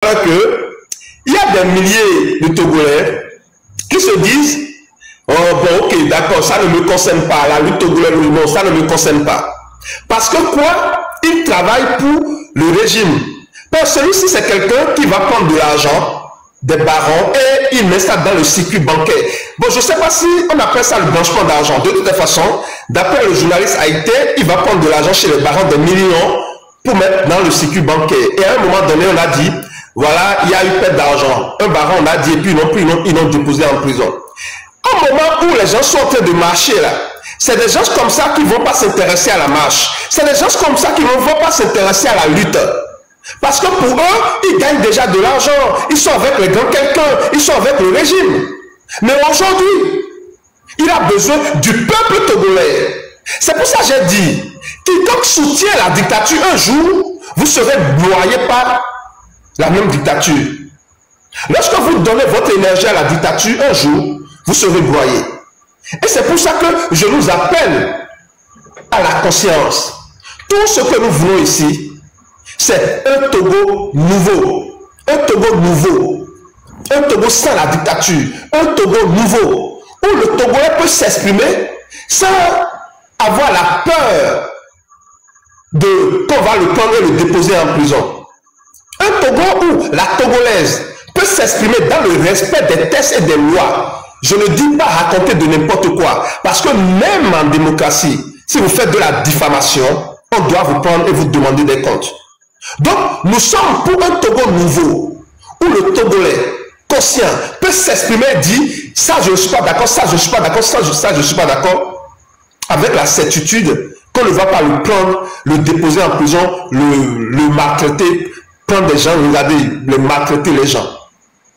que il y a des milliers de Togolais qui se disent oh, bon, ok, d'accord, ça ne me concerne pas, la lutte togolaise, non, ça ne me concerne pas. Parce que quoi? Ils travaillent pour le régime. Parce que celui-ci, c'est quelqu'un qui va prendre de l'argent, des barons, et il met ça dans le circuit bancaire. Bon, je ne sais pas si on appelle ça le blanchiment d'argent. De toute façon, d'après le journaliste Haïté, il va prendre de l'argent chez les barons, des millions, pour mettre dans le circuit bancaire. Et à un moment donné, on a dit, voilà, il y a eu perte d'argent. Un baron, on a dit, et puis ils l'ont déposé en prison. Au moment où les gens sont en train de marcher là, c'est des gens comme ça qui ne vont pas s'intéresser à la marche. C'est des gens comme ça qui ne vont pas s'intéresser à la lutte. Parce que pour eux, ils gagnent déjà de l'argent. Ils sont avec les grands quelqu'un. Ils sont avec le régime. Mais aujourd'hui, il a besoin du peuple togolais. C'est pour ça que j'ai dit, quiconque soutient la dictature un jour, vous serez broyé par la même dictature. Lorsque vous donnez votre énergie à la dictature un jour, vous serez broyé. Et c'est pour ça que je nous appelle à la conscience. Tout ce que nous voulons ici, c'est un Togo nouveau. Un Togo nouveau. Un Togo sans la dictature. Un Togo nouveau. Où le Togolais peut s'exprimer sans avoir la peur qu'on va le prendre et le déposer en prison. Un Togo où la Togolaise peut s'exprimer dans le respect des textes et des lois. Je ne dis pas raconter de n'importe quoi. Parce que même en démocratie, si vous faites de la diffamation, on doit vous prendre et vous demander des comptes. Donc, nous sommes pour un Togo nouveau, où le Togolais conscient peut s'exprimer et dire, ça je ne suis pas d'accord, ça je ne suis pas d'accord, ça je ne suis pas d'accord, avec la certitude qu'on ne va pas le prendre, le déposer en prison, le maltraiter, prendre des gens, regarder, le maltraiter les gens.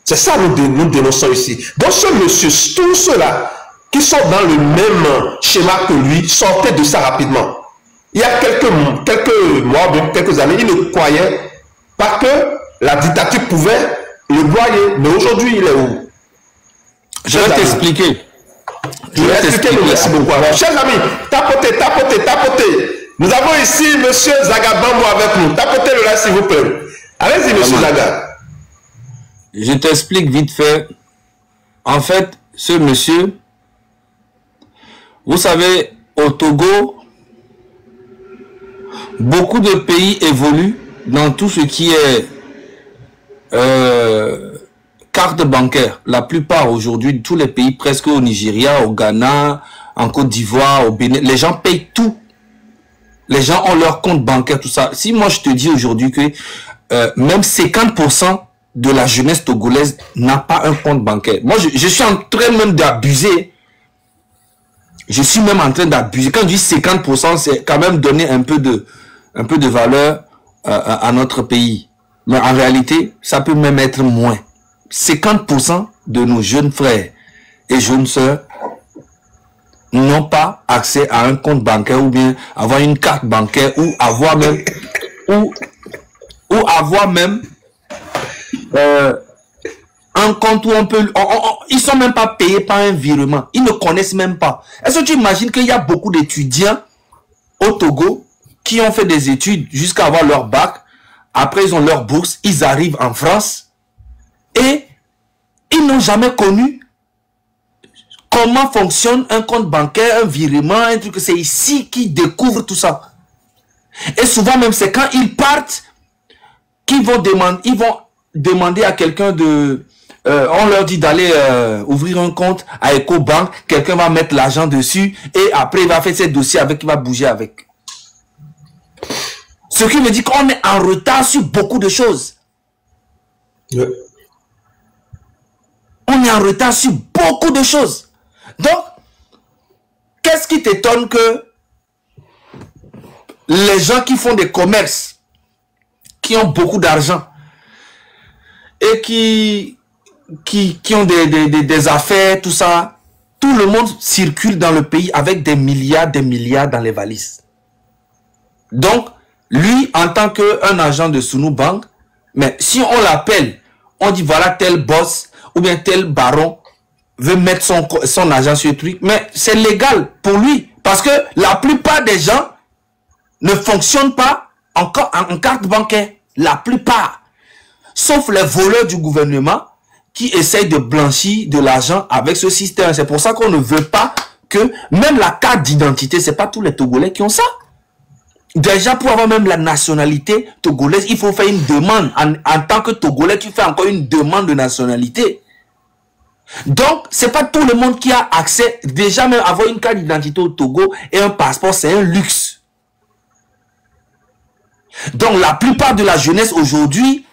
C'est ça que nous dénonçons ici. Donc ce monsieur, tous ceux-là qui sont dans le même schéma que lui, sortez de ça rapidement. Il y a quelques mois, quelques années, il ne croyait pas que la dictature pouvait le broyer. Mais aujourd'hui, il est où? Je vais t'expliquer. Je vais t'expliquer, merci beaucoup. Chers amis, tapotez, tapotez, tapotez. Nous avons ici M. Zaga Bambo avec nous. Tapotez le là, s'il vous plaît. Allez-y, M. Zaga. Je t'explique vite fait. En fait, ce monsieur, vous savez, au Togo, beaucoup de pays évoluent dans tout ce qui est carte bancaire. La plupart aujourd'hui, tous les pays, presque au Nigeria, au Ghana, en Côte d'Ivoire, au Bénin, les gens payent tout. Les gens ont leur compte bancaire, tout ça. Si moi je te dis aujourd'hui que même 50% de la jeunesse togolaise n'a pas un compte bancaire. Moi, je suis en train même d'abuser. Je suis même en train d'abuser. Quand je dis 50%, c'est quand même donner un peu de valeur à notre pays. Mais en réalité, ça peut même être moins. 50% de nos jeunes frères et jeunes sœurs n'ont pas accès à un compte bancaire ou bien avoir une carte bancaire ou avoir même un compte où on peut... ils sont même pas payés par un virement. Ils ne connaissent même pas. Est-ce que tu imagines qu'il y a beaucoup d'étudiants au Togo qui ont fait des études jusqu'à avoir leur bac. Après, ils ont leur bourse. Ils arrivent en France. Et ils n'ont jamais connu comment fonctionne un compte bancaire, un virement, un truc. C'est ici qu'ils découvrent tout ça. Et souvent même, c'est quand ils partent qu'ils vont demander à quelqu'un de... on leur dit d'aller ouvrir un compte à EcoBank. Quelqu'un va mettre l'argent dessus. Et après, il va faire ses dossiers avec, il va bouger avec. Ce qui veut dire qu'on est en retard sur beaucoup de choses. Ouais. On est en retard sur beaucoup de choses. Donc, qu'est-ce qui t'étonne que les gens qui font des commerces, qui ont beaucoup d'argent et qui ont des affaires, tout ça, tout le monde circule dans le pays avec des milliards dans les valises. Donc, lui, en tant qu'un agent de Sunu Bank, mais si on l'appelle, on dit voilà tel boss ou bien tel baron veut mettre son argent sur le truc, mais c'est légal pour lui. Parce que la plupart des gens ne fonctionnent pas encore en carte bancaire. La plupart. sauf les voleurs du gouvernement qui essayent de blanchir de l'argent avec ce système. C'est pour ça qu'on ne veut pas que même la carte d'identité, c'est pas tous les Togolais qui ont ça. Déjà, pour avoir même la nationalité togolaise, il faut faire une demande. En tant que Togolais, tu fais encore une demande de nationalité. Donc, c'est pas tout le monde qui a accès. Déjà, même avoir une carte d'identité au Togo et un passeport, c'est un luxe. Donc, la plupart de la jeunesse aujourd'hui,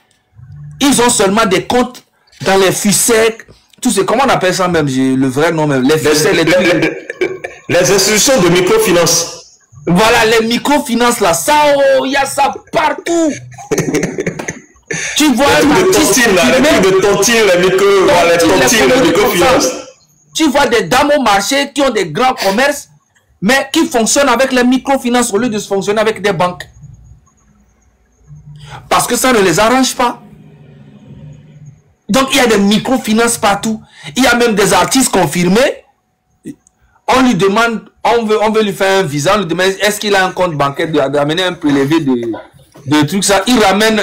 ils ont seulement des comptes dans les FUSEC, tout ce, comment on appelle ça même, le vrai nom même, les FUSEC, les institutions de microfinance. Voilà, les microfinances là, ça, oh, il y a ça partout. Tu vois, les trucs de tontine, les microfinances. Tu vois des dames au marché qui ont des grands commerces, mais qui fonctionnent avec les microfinances au lieu de se fonctionner avec des banques. Parce que ça ne les arrange pas. Donc, il y a des microfinances partout. Il y a même des artistes confirmés. On lui demande, on veut lui faire un visa, on lui demande est-ce qu'il a un compte bancaire, d'amener un prélevé de trucs, ça. Il ramène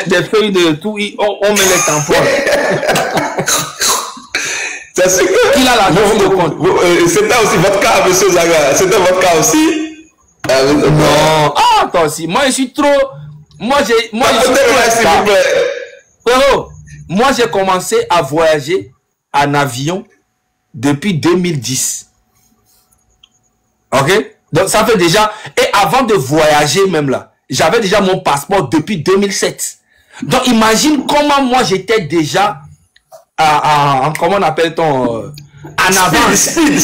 des feuilles de tout, on met les tampons. C'est ce que... Il a l'argent sur le compte. C'était aussi votre cas, monsieur Zaga. C'était votre cas aussi? Non. Ah, toi aussi. Moi, je suis trop... Moi, je suis trop... Frérot, moi, j'ai commencé à voyager en avion depuis 2010. Ok? Donc, ça fait déjà... Et avant de voyager même là, j'avais déjà mon passeport depuis 2007. Donc, imagine comment moi, j'étais déjà... comment on appelle-t-on en avant. Speed.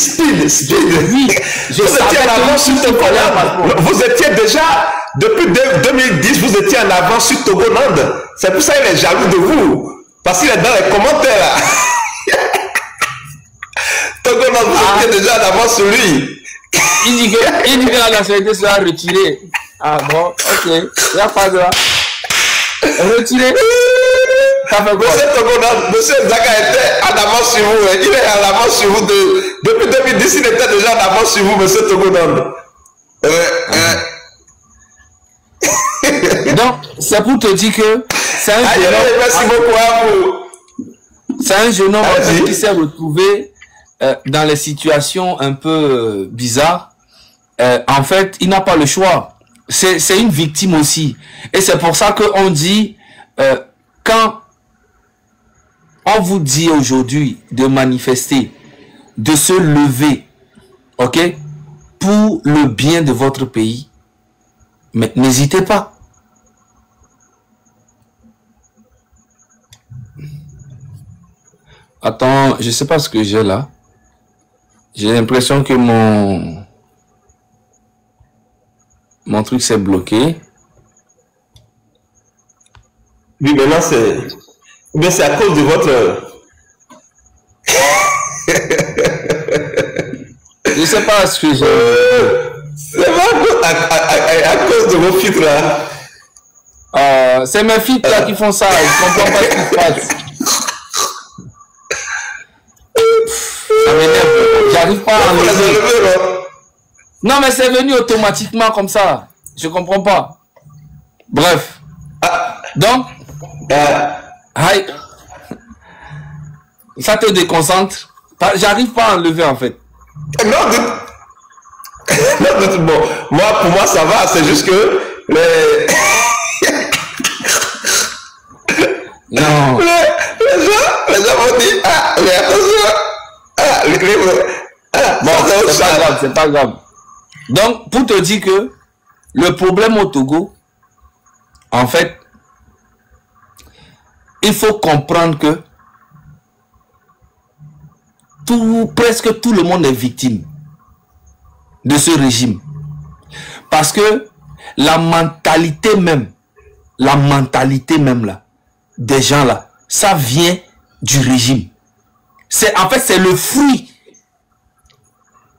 Oui, vous étiez déjà, depuis 2010, vous étiez en avant sur Togoland. C'est pour ça qu'il est jaloux de vous. Parce qu'il est dans les commentaires là. Togoland, vous étiez déjà en avant sur lui. Il dit que la nationalité sera retirée. Ah bon, ok. Il n'y a pas de là. Retiré. Monsieur Zaga était en avance sur vous. Il est en avance sur vous. Depuis 2010, il était déjà en avance sur vous, monsieur Togoland. Donc, c'est pour te dire que c'est un jeune homme. Merci beaucoup à vous. C'est un jeune homme qui s'est retrouvé dans les situations un peu bizarres. En fait, il n'a pas le choix. C'est une victime aussi. Et c'est pour ça qu'on dit, quand on vous dit aujourd'hui de manifester, de se lever, ok, pour le bien de votre pays, mais n'hésitez pas. Attends, je sais pas ce que j'ai là. J'ai l'impression que mon truc s'est bloqué. Oui, maintenant c'est à cause de votre... Je sais pas ce que j'ai. C'est à cause de vos filtres là. C'est mes filtres là qui font ça. Je comprends pas ce qui se passe. Ça m'énerve. J'arrive pas à enlever. Non, mais c'est venu automatiquement comme ça. Je comprends pas. Bref. Donc, ça te déconcentre. J'arrive pas à enlever en fait. Non, bon, pour moi ça va, c'est juste que non. les gens vont dire mais attention, bon, c'est pas grave. Donc, pour te dire que le problème au Togo, en fait, il faut comprendre que presque tout le monde est victime de ce régime. Parce que la mentalité même là, des gens là, ça vient du régime. En fait, c'est le fruit.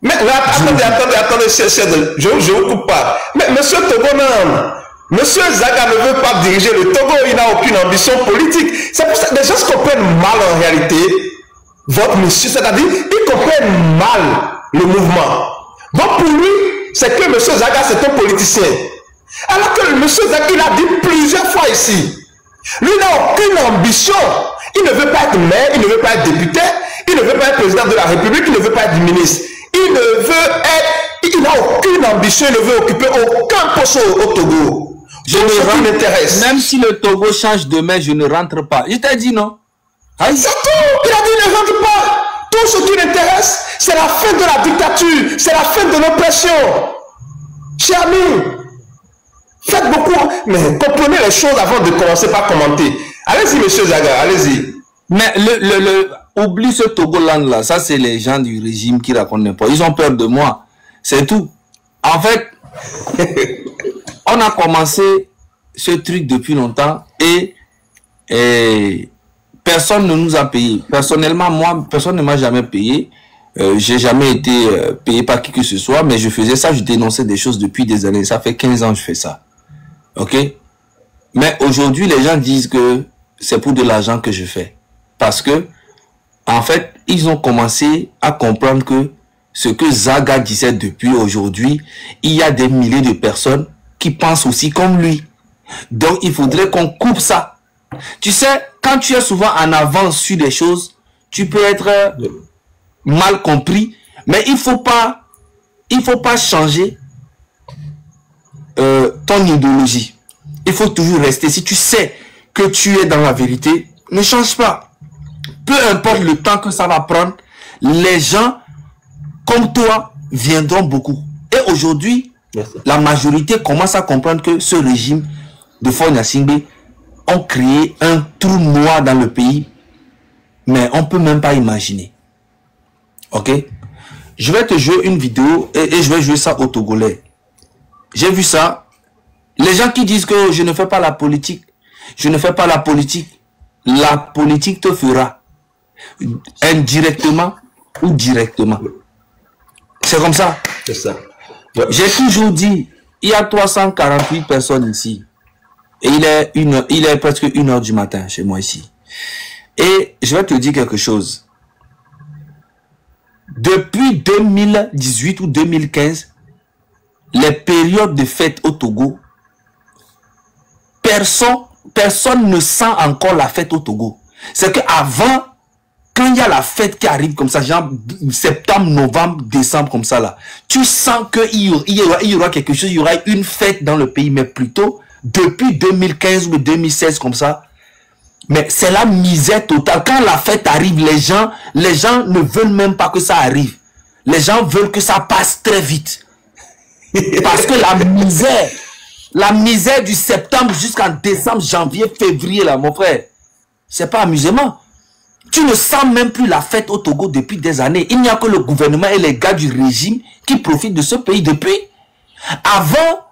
Mais là, attendez, je vous coupe pas. Mais monsieur Togoland, monsieur Zaga ne veut pas diriger le Togo, il n'a aucune ambition politique. C'est pour ça que les gens se comprennent mal en réalité. Votre monsieur, c'est-à-dire, ils comprennent mal le mouvement. Donc pour lui, c'est que monsieur Zaga, c'est un politicien. Alors que monsieur Zaga, il a dit plusieurs fois ici Lui n'a aucune ambition. Il ne veut pas être maire, il ne veut pas être député, il ne veut pas être président de la République, il ne veut pas être ministre. Il ne veut être, il n'a aucune ambition, il ne veut occuper aucun poste au Togo. Je ne m'intéresse. Même si le Togo change demain, je ne rentre pas. Je t'ai dit non. C'est tout. Il a dit ne rentre pas. Tout ce qui l'intéresse, c'est la fin de la dictature, c'est la fin de l'oppression. Chers amis, faites beaucoup, mais comprenez les choses avant de commencer par commenter. Allez-y, monsieur Zaga, allez-y. Mais oublie ce Togoland là, ça c'est les gens du régime qui racontent n'importe. Ils ont peur de moi, c'est tout. En fait, on a commencé ce truc depuis longtemps et personne ne nous a payé. Personnellement, moi, personne ne m'a jamais payé. J'ai jamais été payé par qui que ce soit, mais je faisais ça, je dénonçais des choses depuis des années. Ça fait 15 ans que je fais ça. Ok? Mais aujourd'hui, les gens disent que c'est pour de l'argent que je fais. Parce que, en fait, ils ont commencé à comprendre que ce que Zaga disait depuis aujourd'hui, il y a des milliers de personnes qui pensent aussi comme lui. Donc, il faudrait qu'on coupe ça. Tu sais, quand tu es souvent en avance sur des choses, tu peux être mal compris, mais il faut pas changer ton idéologie. Il faut toujours rester. Si tu sais que tu es dans la vérité, ne change pas. Peu importe le temps que ça va prendre, les gens comme toi viendront beaucoup. Et aujourd'hui, la majorité commence à comprendre que ce régime de Faure Gnassingbé ont créé un trou noir dans le pays, mais on ne peut même pas imaginer. Ok? Je vais te jouer une vidéo et je vais jouer ça au Togolais. J'ai vu ça. Les gens qui disent que je ne fais pas la politique, je ne fais pas la politique te fera indirectement ou directement. C'est comme ça. C'est ça. J'ai toujours dit, il y a 348 personnes ici. Et il est presque 1h du matin chez moi ici. Et je vais te dire quelque chose. Depuis 2018 ou 2015, les périodes de fête au Togo, personne ne sent encore la fête au Togo. C'est qu'avant, quand il y a la fête qui arrive comme ça, genre septembre, novembre, décembre comme ça là, tu sens qu'il y aura quelque chose, il y aura une fête dans le pays, mais plutôt depuis 2015 ou 2016 comme ça. Mais c'est la misère totale. Quand la fête arrive, les gens ne veulent même pas que ça arrive. Les gens veulent que ça passe très vite. Parce que la misère du septembre jusqu'en décembre, janvier, février, là, mon frère, c'est pas amusement. Tu ne sens même plus la fête au Togo depuis des années. Il n'y a que le gouvernement et les gars du régime qui profitent de ce pays depuis. Avant,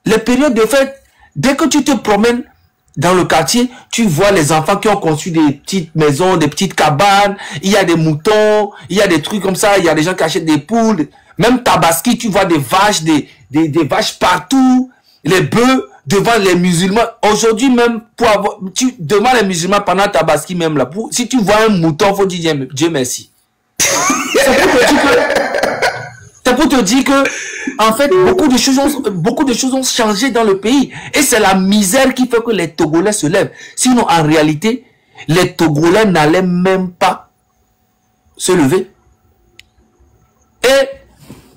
les périodes de fête, dès que tu te promènes dans le quartier, tu vois les enfants qui ont construit des petites maisons, des petites cabanes, il y a des moutons, il y a des trucs comme ça, il y a des gens qui achètent des poules, même Tabaski, tu vois des vaches, des vaches partout, les bœufs devant les musulmans. Aujourd'hui même, devant les musulmans pendant Tabaski même là, si tu vois un mouton, il faut dire Dieu merci. C'est pour te dire que, en fait, beaucoup de choses ont changé dans le pays. Et c'est la misère qui fait que les Togolais se lèvent. Sinon, en réalité, les Togolais n'allaient même pas se lever. Et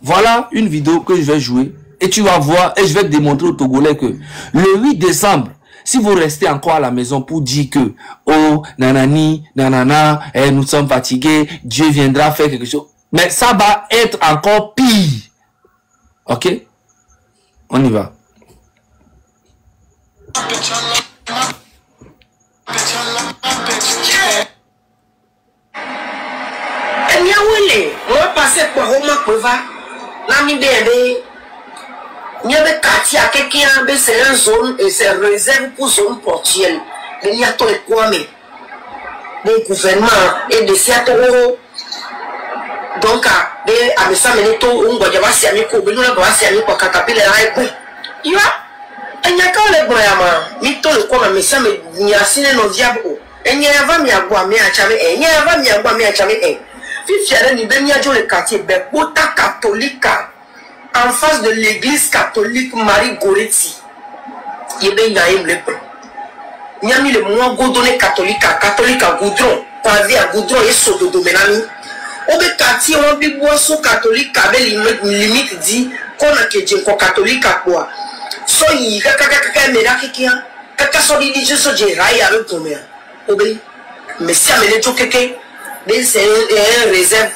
voilà une vidéo que je vais jouer. Et tu vas voir, et je vais te démontrer aux Togolais que le 8 décembre, si vous restez encore à la maison pour dire que, oh, nanani, nanana, nous sommes fatigués, Dieu viendra faire quelque chose. Mais ça va être encore pire. Ok? On y va. On va passer pour Roma Pova. L'ami bébé. Il y a des quartiers à quelqu'un, c'est une zone et c'est réserve pour zone portienne. Il y a tous les Kwame. Le gouvernement et de Seattle. Donc, à ça, mais tout, on va dire, si à Miko, nous avons si à Miko, Katapile, il y a un cas de Boyama, Mito, le quoi, mais ça, mais il y a signé nos diables. Et il y a un à boire, mais à Chame, et il y a un à boire, mais à Chame, et si il y a le quartier, Bota catholique, en face de l'église catholique Marie Goretti, il y a un le Il y a mis le moins goudronné catholique à goudron. Quand vie à goudron et saut de doménami. Au quartier, on peut boire sous catholique avec limite dit qu'on a que Dieu catholique à quoi. So y kaka mera kikia kaka so di so je raya avec ton mère. Obé. Mais si amène tout quelqu'un, c'est un réserve.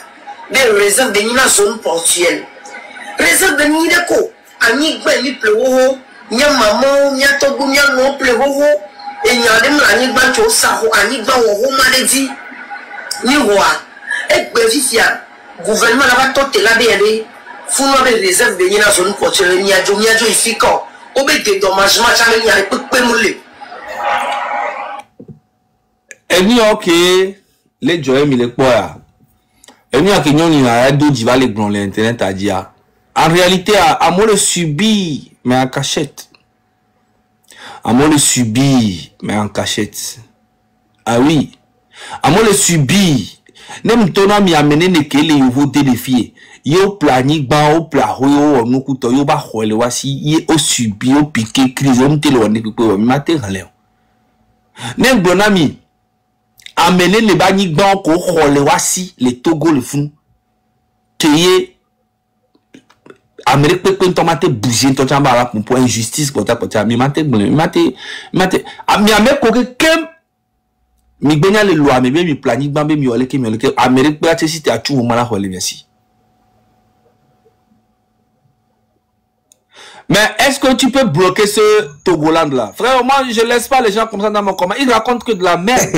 Des réserves de la zone portuaire. Réserve de Nideko. Ani gbe mi plewo. Nya maman, nya togo, nya no plewo. Et nya dem ani gba cho sa ho, ani gba wo maladi. Ni roi. Et bénéficia. Gouvernement là va tote la BND. Founo des réserves de la zone portuaire. Nya jo ici quand. Obé dédommagement, ça nya le peu moulé. Et ni ok, les joyeux mi le quoi. Et ni ok, ni a d'où tu vas les blancs l'internet à dire. En réalité, à moi le subir, mais en cachette. À moi le subir, mais en cachette. Ah oui. À moi le subir. Nem tona mi amené ne kele yo voter des filles. Yo plani ban o pla ho yo no kuto yo ba khole wasi ye o subir o piquer crise on tele on ne peut mi mater rale. Nem bonami amené le bani ban ko khole wasi le Togo le fou. Teye Amérique peut qu'on tomate bouger ton chamba pour injustice pour ta mi mate mi Amérique ko kem mi gbenya le loi mi be mi planique ban be mi ole ke Amérique peut être si tu as tout moment là ole merci. Mais est-ce que tu peux bloquer ce Togoland là? Frère, moi je laisse pas les gens comme ça dans mon comment. Ils racontent que de la merde.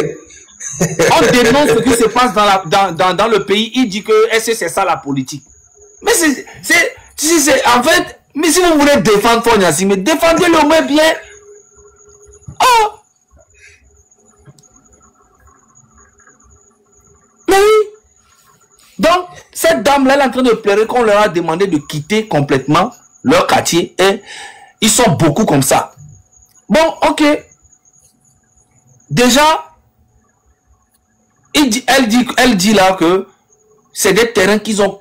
On dénonce ce qui se passe dans le pays, il dit que c'est ça la politique. Mais c'est en fait, mais si vous voulez défendre Fonyasi, mais défendez-le au moins bien. Oh! Mais oui! Donc, cette dame-là, elle est en train de pleurer qu'on leur a demandé de quitter complètement leur quartier. Et ils sont beaucoup comme ça. Bon, ok. Déjà, elle dit là que c'est des terrains qu'ils ont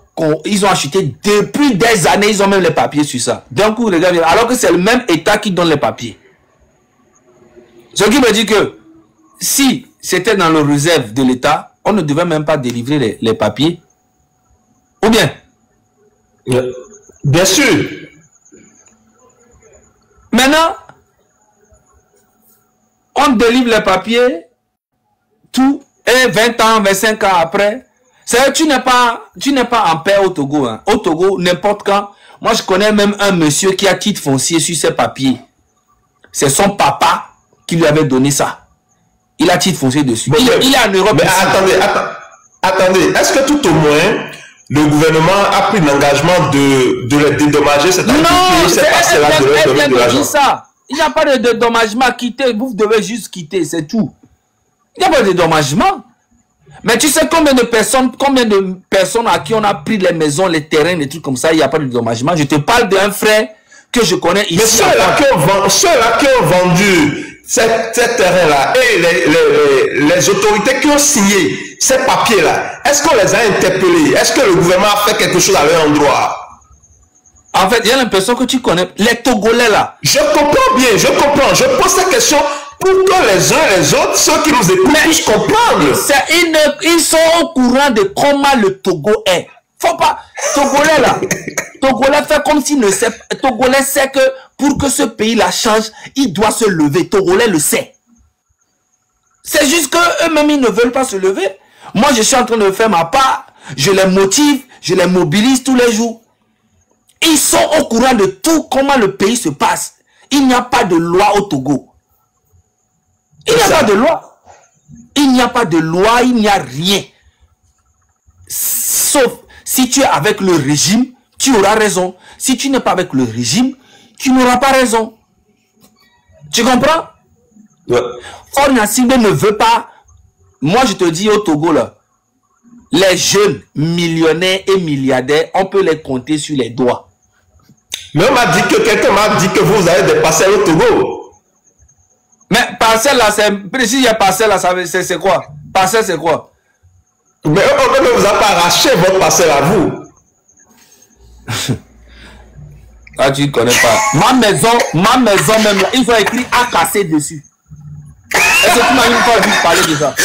acheté depuis des années, ils ont même les papiers sur ça. D'un coup, regardez, alors que c'est le même État qui donne les papiers. Ce qui veut dire que si c'était dans le réserve de l'État, on ne devait même pas délivrer les papiers. Ou bien? Bien sûr. Maintenant, on délivre les papiers, tout, et 20 ans, 25 ans après, tu n'es pas en paix au Togo. Hein. Au Togo, n'importe quand. Moi, je connais même un monsieur qui a titre foncier sur ses papiers. C'est son papa qui lui avait donné ça. Il a titre foncier dessus. Bon, il est en Europe. Mais attendez. Est-ce que tout au moins, le gouvernement a pris l'engagement de les dédommager, c'est-à-dire non, c'est ça. Il n'y a pas de dédommagement à quitter. Vous devez juste quitter, c'est tout. Il n'y a pas de dédommagement. Mais tu sais combien de personnes à qui on a pris les maisons, les terrains, les trucs comme ça, il n'y a pas de dédommagement. Je te parle d'un frère que je connais ici. Mais ceux-là qui ont vendu ces terrains-là et les autorités qui ont signé ces papiers-là, est-ce qu'on les a interpellés? Est-ce que le gouvernement a fait quelque chose à leur endroit? En fait, il y a l'impression que tu connais les Togolais là. Je comprends bien, je comprends. Je pose cette question pour que les uns et les autres, ceux qui nous écoutent, puissent comprendre. Ils sont au courant de comment le Togo est. Faut pas. Togolais là. Togolais fait comme s'il ne sait pas. Togolais sait que pour que ce pays-là change, il doit se lever. Togolais le sait. C'est juste que eux-mêmes, ils ne veulent pas se lever. Moi, je suis en train de faire ma part. Je les motive, je les mobilise tous les jours. Ils sont au courant de tout, comment le pays se passe. Il n'y a pas de loi au Togo. Il n'y a pas de loi. Il n'y a pas de loi, il n'y a rien. Sauf si tu es avec le régime, tu auras raison. Si tu n'es pas avec le régime, tu n'auras pas raison. Tu comprends? Ouais. Fonyasi ne veut pas. Moi, je te dis au Togo, là, les jeunes millionnaires et milliardaires, on peut les compter sur les doigts. Mais on m'a dit que quelqu'un m'a dit que vous avez des parcelles au Togo. Mais parcelle là, c'est précis, il y a parcelle là, c'est quoi? Parcelle, c'est quoi? Mais on ne vous a pas arraché votre parcelle à vous. Ah, tu ne connais pas. Ma maison même là, ils ont écrit à casser dessus. Est-ce que tu m'as une fois vu parler de ça?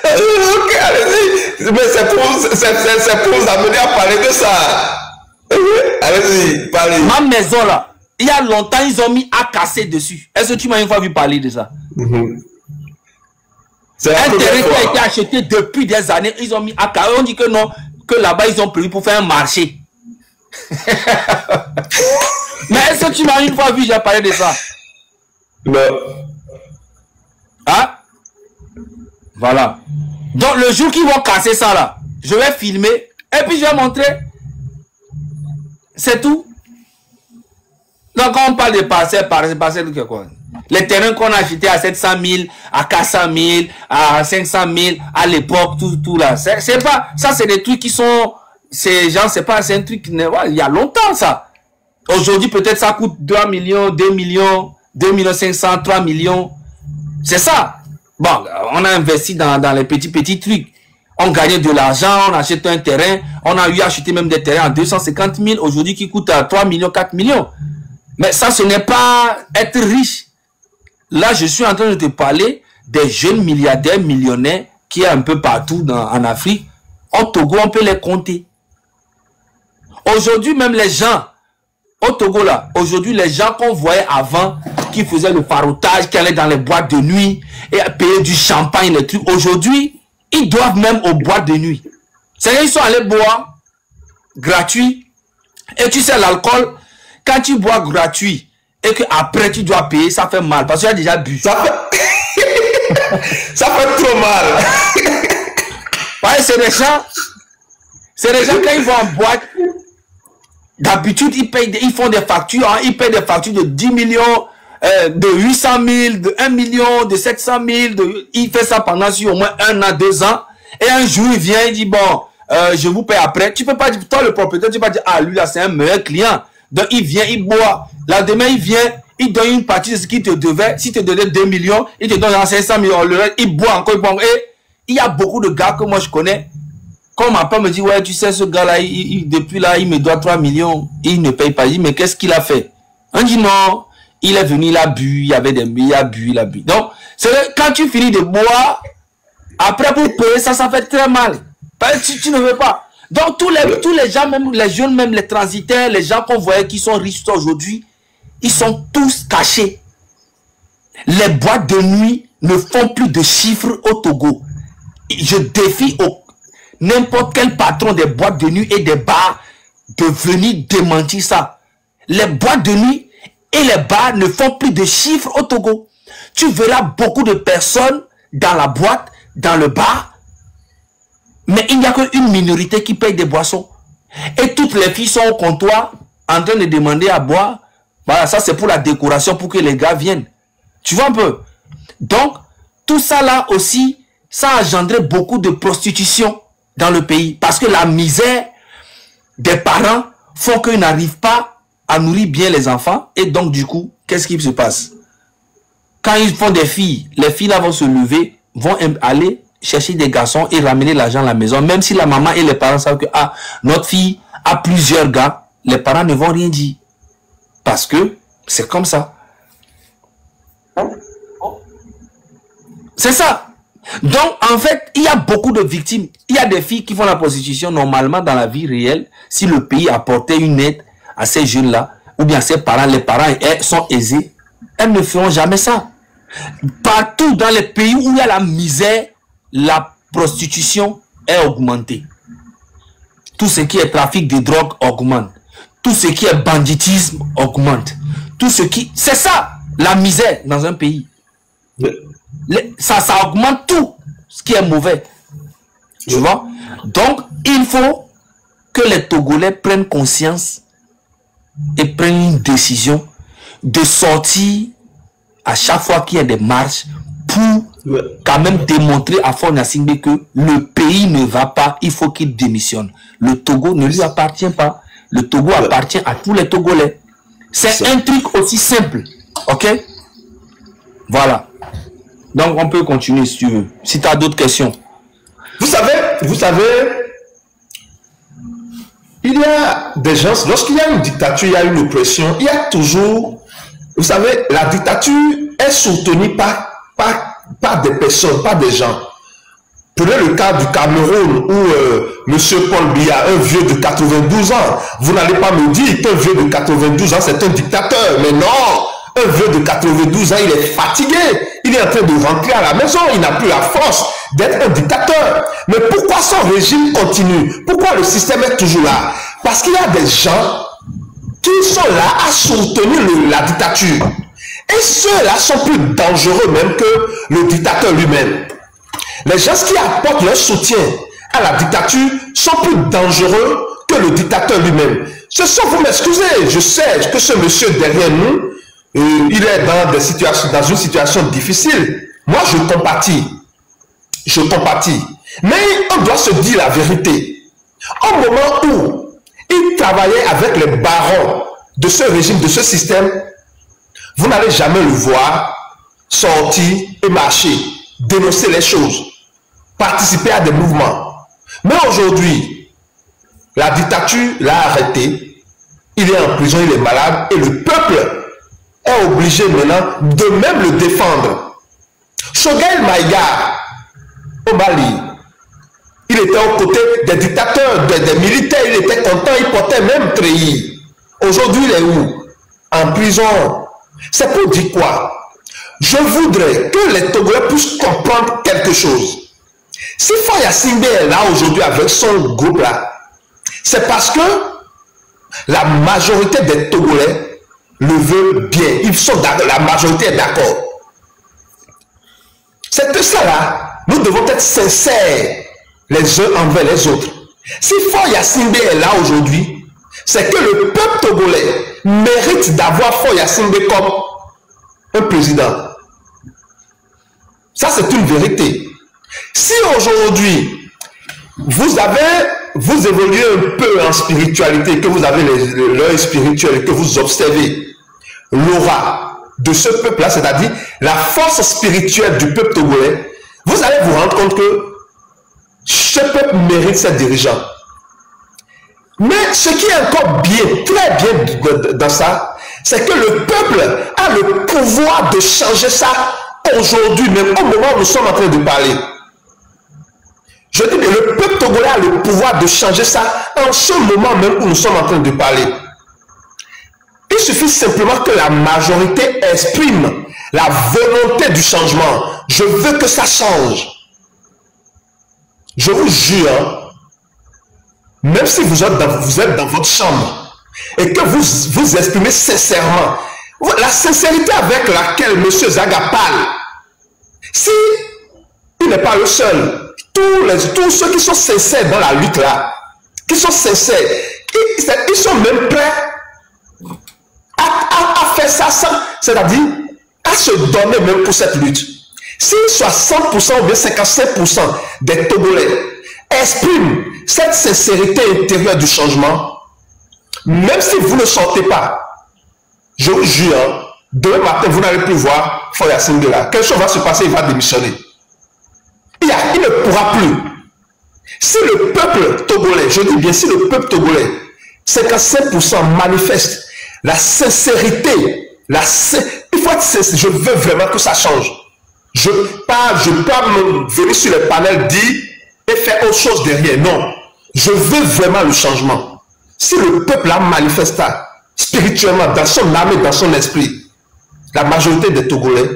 Ok, allez-y. Mais c'est pour vous amener à parler de ça. Allez-y, parlez. Ma maison là, il y a longtemps, ils ont mis à casser dessus. Est-ce que tu m'as une fois vu parler de ça? C'est un terrain qui a été acheté depuis des années, ils ont mis à casser. On dit que non, que là-bas, ils ont prévu pour faire un marché. Mais est-ce que tu m'as une fois vu, j'ai parlé de ça? Non. Hein? Voilà. Donc, le jour qu'ils vont casser ça là, je vais filmer et puis je vais montrer. C'est tout. Donc, quand on parle de parcelles, quoi? Les terrains qu'on a achetés à 700 000, à 400 000, à 500 000, à l'époque, tout là. C'est pas, ça, c'est des trucs qui sont, ces gens, c'est pas, c'est un truc, il y a longtemps, ça. Aujourd'hui, peut-être ça coûte 3 millions, 2 millions, 2 millions 500, 3 millions. C'est ça. Bon, on a investi dans les petits trucs. On gagnait de l'argent, on achète un terrain. On a eu acheté même des terrains à 250 000 aujourd'hui qui coûtent à 3 millions, 4 millions. Mais ça, ce n'est pas être riche. Là, je suis en train de te parler des jeunes milliardaires, millionnaires qui est un peu partout en Afrique. Au Togo, on peut les compter. Aujourd'hui, même les gens, au Togo là, aujourd'hui, les gens qu'on voyait avant, qui faisaient le faroutage, qui allaient dans les boîtes de nuit et payer du champagne, les trucs, aujourd'hui, ils doivent même aux boîtes de nuit. C'est-à-dire qu'ils sont allés boire gratuit. Et tu sais, l'alcool, quand tu bois gratuit et qu'après tu dois payer, ça fait mal parce que tu as déjà bu. Ça fait trop mal. Ouais, c'est des gens quand ils vont en boîte, d'habitude ils font des factures, hein, ils payent des factures de 10 millions, de 800 000, de 1 million, de 700 000, il fait ça pendant sur au moins 1 an, 2 ans, et un jour il vient, il dit bon, je vous paye après. Tu peux pas dire, toi le propriétaire, tu peux pas dire, ah lui là c'est un meilleur client. Donc il vient, il boit. Là demain il vient, il donne une partie de ce qu'il te devait. Si tu te donnais 2 millions, il te donne 500 millions. Le reste, il boit encore, il boit. Et il y a beaucoup de gars que moi je connais. Quand ma femme me dit, ouais, tu sais, ce gars-là, depuis là, il me doit 3 millions. Il ne paye pas. Je dis, mais qu'est-ce qu'il a fait? On dit non, il est venu, il a bu, il y avait des il a bu. Donc, c'est quand tu finis de boire, après pour payer, ça fait très mal. Tu ne veux pas. Donc, tous les gens, même les jeunes, même les transitaires, les gens qu'on voyait qui sont riches aujourd'hui, ils sont tous cachés. Les boîtes de nuit ne font plus de chiffres au Togo. Je défie n'importe quel patron des boîtes de nuit et des bars de venir démentir ça. Les boîtes de nuit et les bars ne font plus de chiffres au Togo. Tu verras beaucoup de personnes dans la boîte, dans le bar, mais il n'y a qu'une minorité qui paye des boissons. Et toutes les filles sont au comptoir en train de demander à boire. Voilà, ça c'est pour la décoration, pour que les gars viennent. Tu vois un peu? Donc, tout ça là aussi, ça a engendré beaucoup de prostitution dans le pays. Parce que la misère des parents font qu'ils n'arrivent pas à nourrir bien les enfants. Et donc, du coup, qu'est-ce qui se passe? Quand ils font des filles, les filles là vont se lever, vont aller chercher des garçons et ramener l'argent à la maison. Même si la maman et les parents savent que notre fille a plusieurs gars, les parents ne vont rien dire. Parce que c'est comme ça. C'est ça. Donc, en fait, il y a beaucoup de victimes. Il y a des filles qui font la prostitution normalement dans la vie réelle. Si le pays apportait une aide à ces jeunes-là, ou bien à ces parents, les parents sont aisés, elles ne feront jamais ça. Partout dans les pays où il y a la misère, la prostitution est augmentée. Tout ce qui est trafic de drogue augmente. Tout ce qui est banditisme augmente. Tout ce qui... C'est ça, la misère dans un pays. Ça augmente tout ce qui est mauvais. Tu vois? Donc, il faut que les Togolais prennent conscience et prennent une décision de sortir à chaque fois qu'il y a des marches pour quand même démontrer à Faure Gnassingbé que le pays ne va pas, il faut qu'il démissionne. Le Togo ne lui appartient pas. Le Togo appartient à tous les Togolais. C'est un truc aussi simple. Ok? Voilà. Donc, on peut continuer si tu veux. Si tu as d'autres questions. Vous savez, il y a des gens, lorsqu'il y a une dictature, il y a une oppression, il y a toujours, vous savez, la dictature est soutenu par des personnes, par des gens. Prenez le cas du Cameroun où M. Paul Biya, un vieux de 92 ans, vous n'allez pas me dire qu'un vieux de 92 ans c'est un dictateur, mais non, un vieux de 92 ans il est fatigué, il est en train de rentrer à la maison, il n'a plus la force d'être un dictateur. Mais pourquoi son régime continue? Pourquoi le système est toujours là? Parce qu'il y a des gens qui sont là à soutenir la dictature. Et ceux-là sont plus dangereux même que le dictateur lui-même. Les gens qui apportent leur soutien à la dictature sont plus dangereux que le dictateur lui-même. Ce sont, vous m'excusez, je sais que ce monsieur derrière nous, il est dans une situation difficile. Moi, je compatis. Je compatis. Mais on doit se dire la vérité. Au moment où il travaillait avec les barons de ce régime, de ce système, vous n'allez jamais le voir sortir et marcher, dénoncer les choses, participer à des mouvements. Mais aujourd'hui, la dictature l'a arrêté, il est en prison, il est malade, et le peuple est obligé maintenant de même le défendre. Choguel Maïga, au Mali, il était aux côtés des dictateurs, des militaires, il était content, il portait même treillis. Aujourd'hui, il est où? En prison. C'est pour dire quoi? Je voudrais que les Togolais puissent comprendre quelque chose. Si Faye Simbe est là aujourd'hui avec son groupe là, c'est parce que la majorité des Togolais le veulent bien. Ils sont d'accord, la majorité est d'accord. C'est que ça là, nous devons être sincères les uns envers les autres. Si Faye Simbe est là aujourd'hui, c'est que le peuple togolais mérite d'avoir Faye Simbe comme un président. Ça, c'est une vérité. Si aujourd'hui, vous évoluez un peu en spiritualité, que vous avez l'œil spirituel, que vous observez l'aura de ce peuple-là, c'est-à-dire la force spirituelle du peuple togolais, vous allez vous rendre compte que ce peuple mérite ses dirigeants. Mais ce qui est encore bien, très bien dans ça, c'est que le peuple a le pouvoir de changer ça aujourd'hui, même au moment où nous sommes en train de parler. Je dis que le peuple togolais a le pouvoir de changer ça en ce moment même où nous sommes en train de parler. Il suffit simplement que la majorité exprime la volonté du changement. Je veux que ça change. Je vous jure, même si vous êtes dans votre chambre et que vous exprimez sincèrement, la sincérité avec laquelle M. Zaga parle, si il n'est pas le seul, tous ceux qui sont sincères dans la lutte là, qui sont sincères, ils sont même prêts à faire ça sans, c'est-à-dire à se donner même pour cette lutte. Si 60% ou bien 55% des Togolais expriment cette sincérité intérieure du changement, même si vous ne sortez pas, je vous jure, demain matin, vous n'allez plus voir Faye Simbe là. Quelque chose va se passer, il va démissionner. Il ne pourra plus. Si le peuple togolais, je dis bien, si le peuple togolais, 55% manifeste la sincérité, il faut être sincère, je veux vraiment que ça change. Je ne peux pas me venir sur les panels dire et faire autre chose derrière. Non. Je veux vraiment le changement. Si le peuple a manifesté spirituellement, dans son âme et dans son esprit, la majorité des Togolais,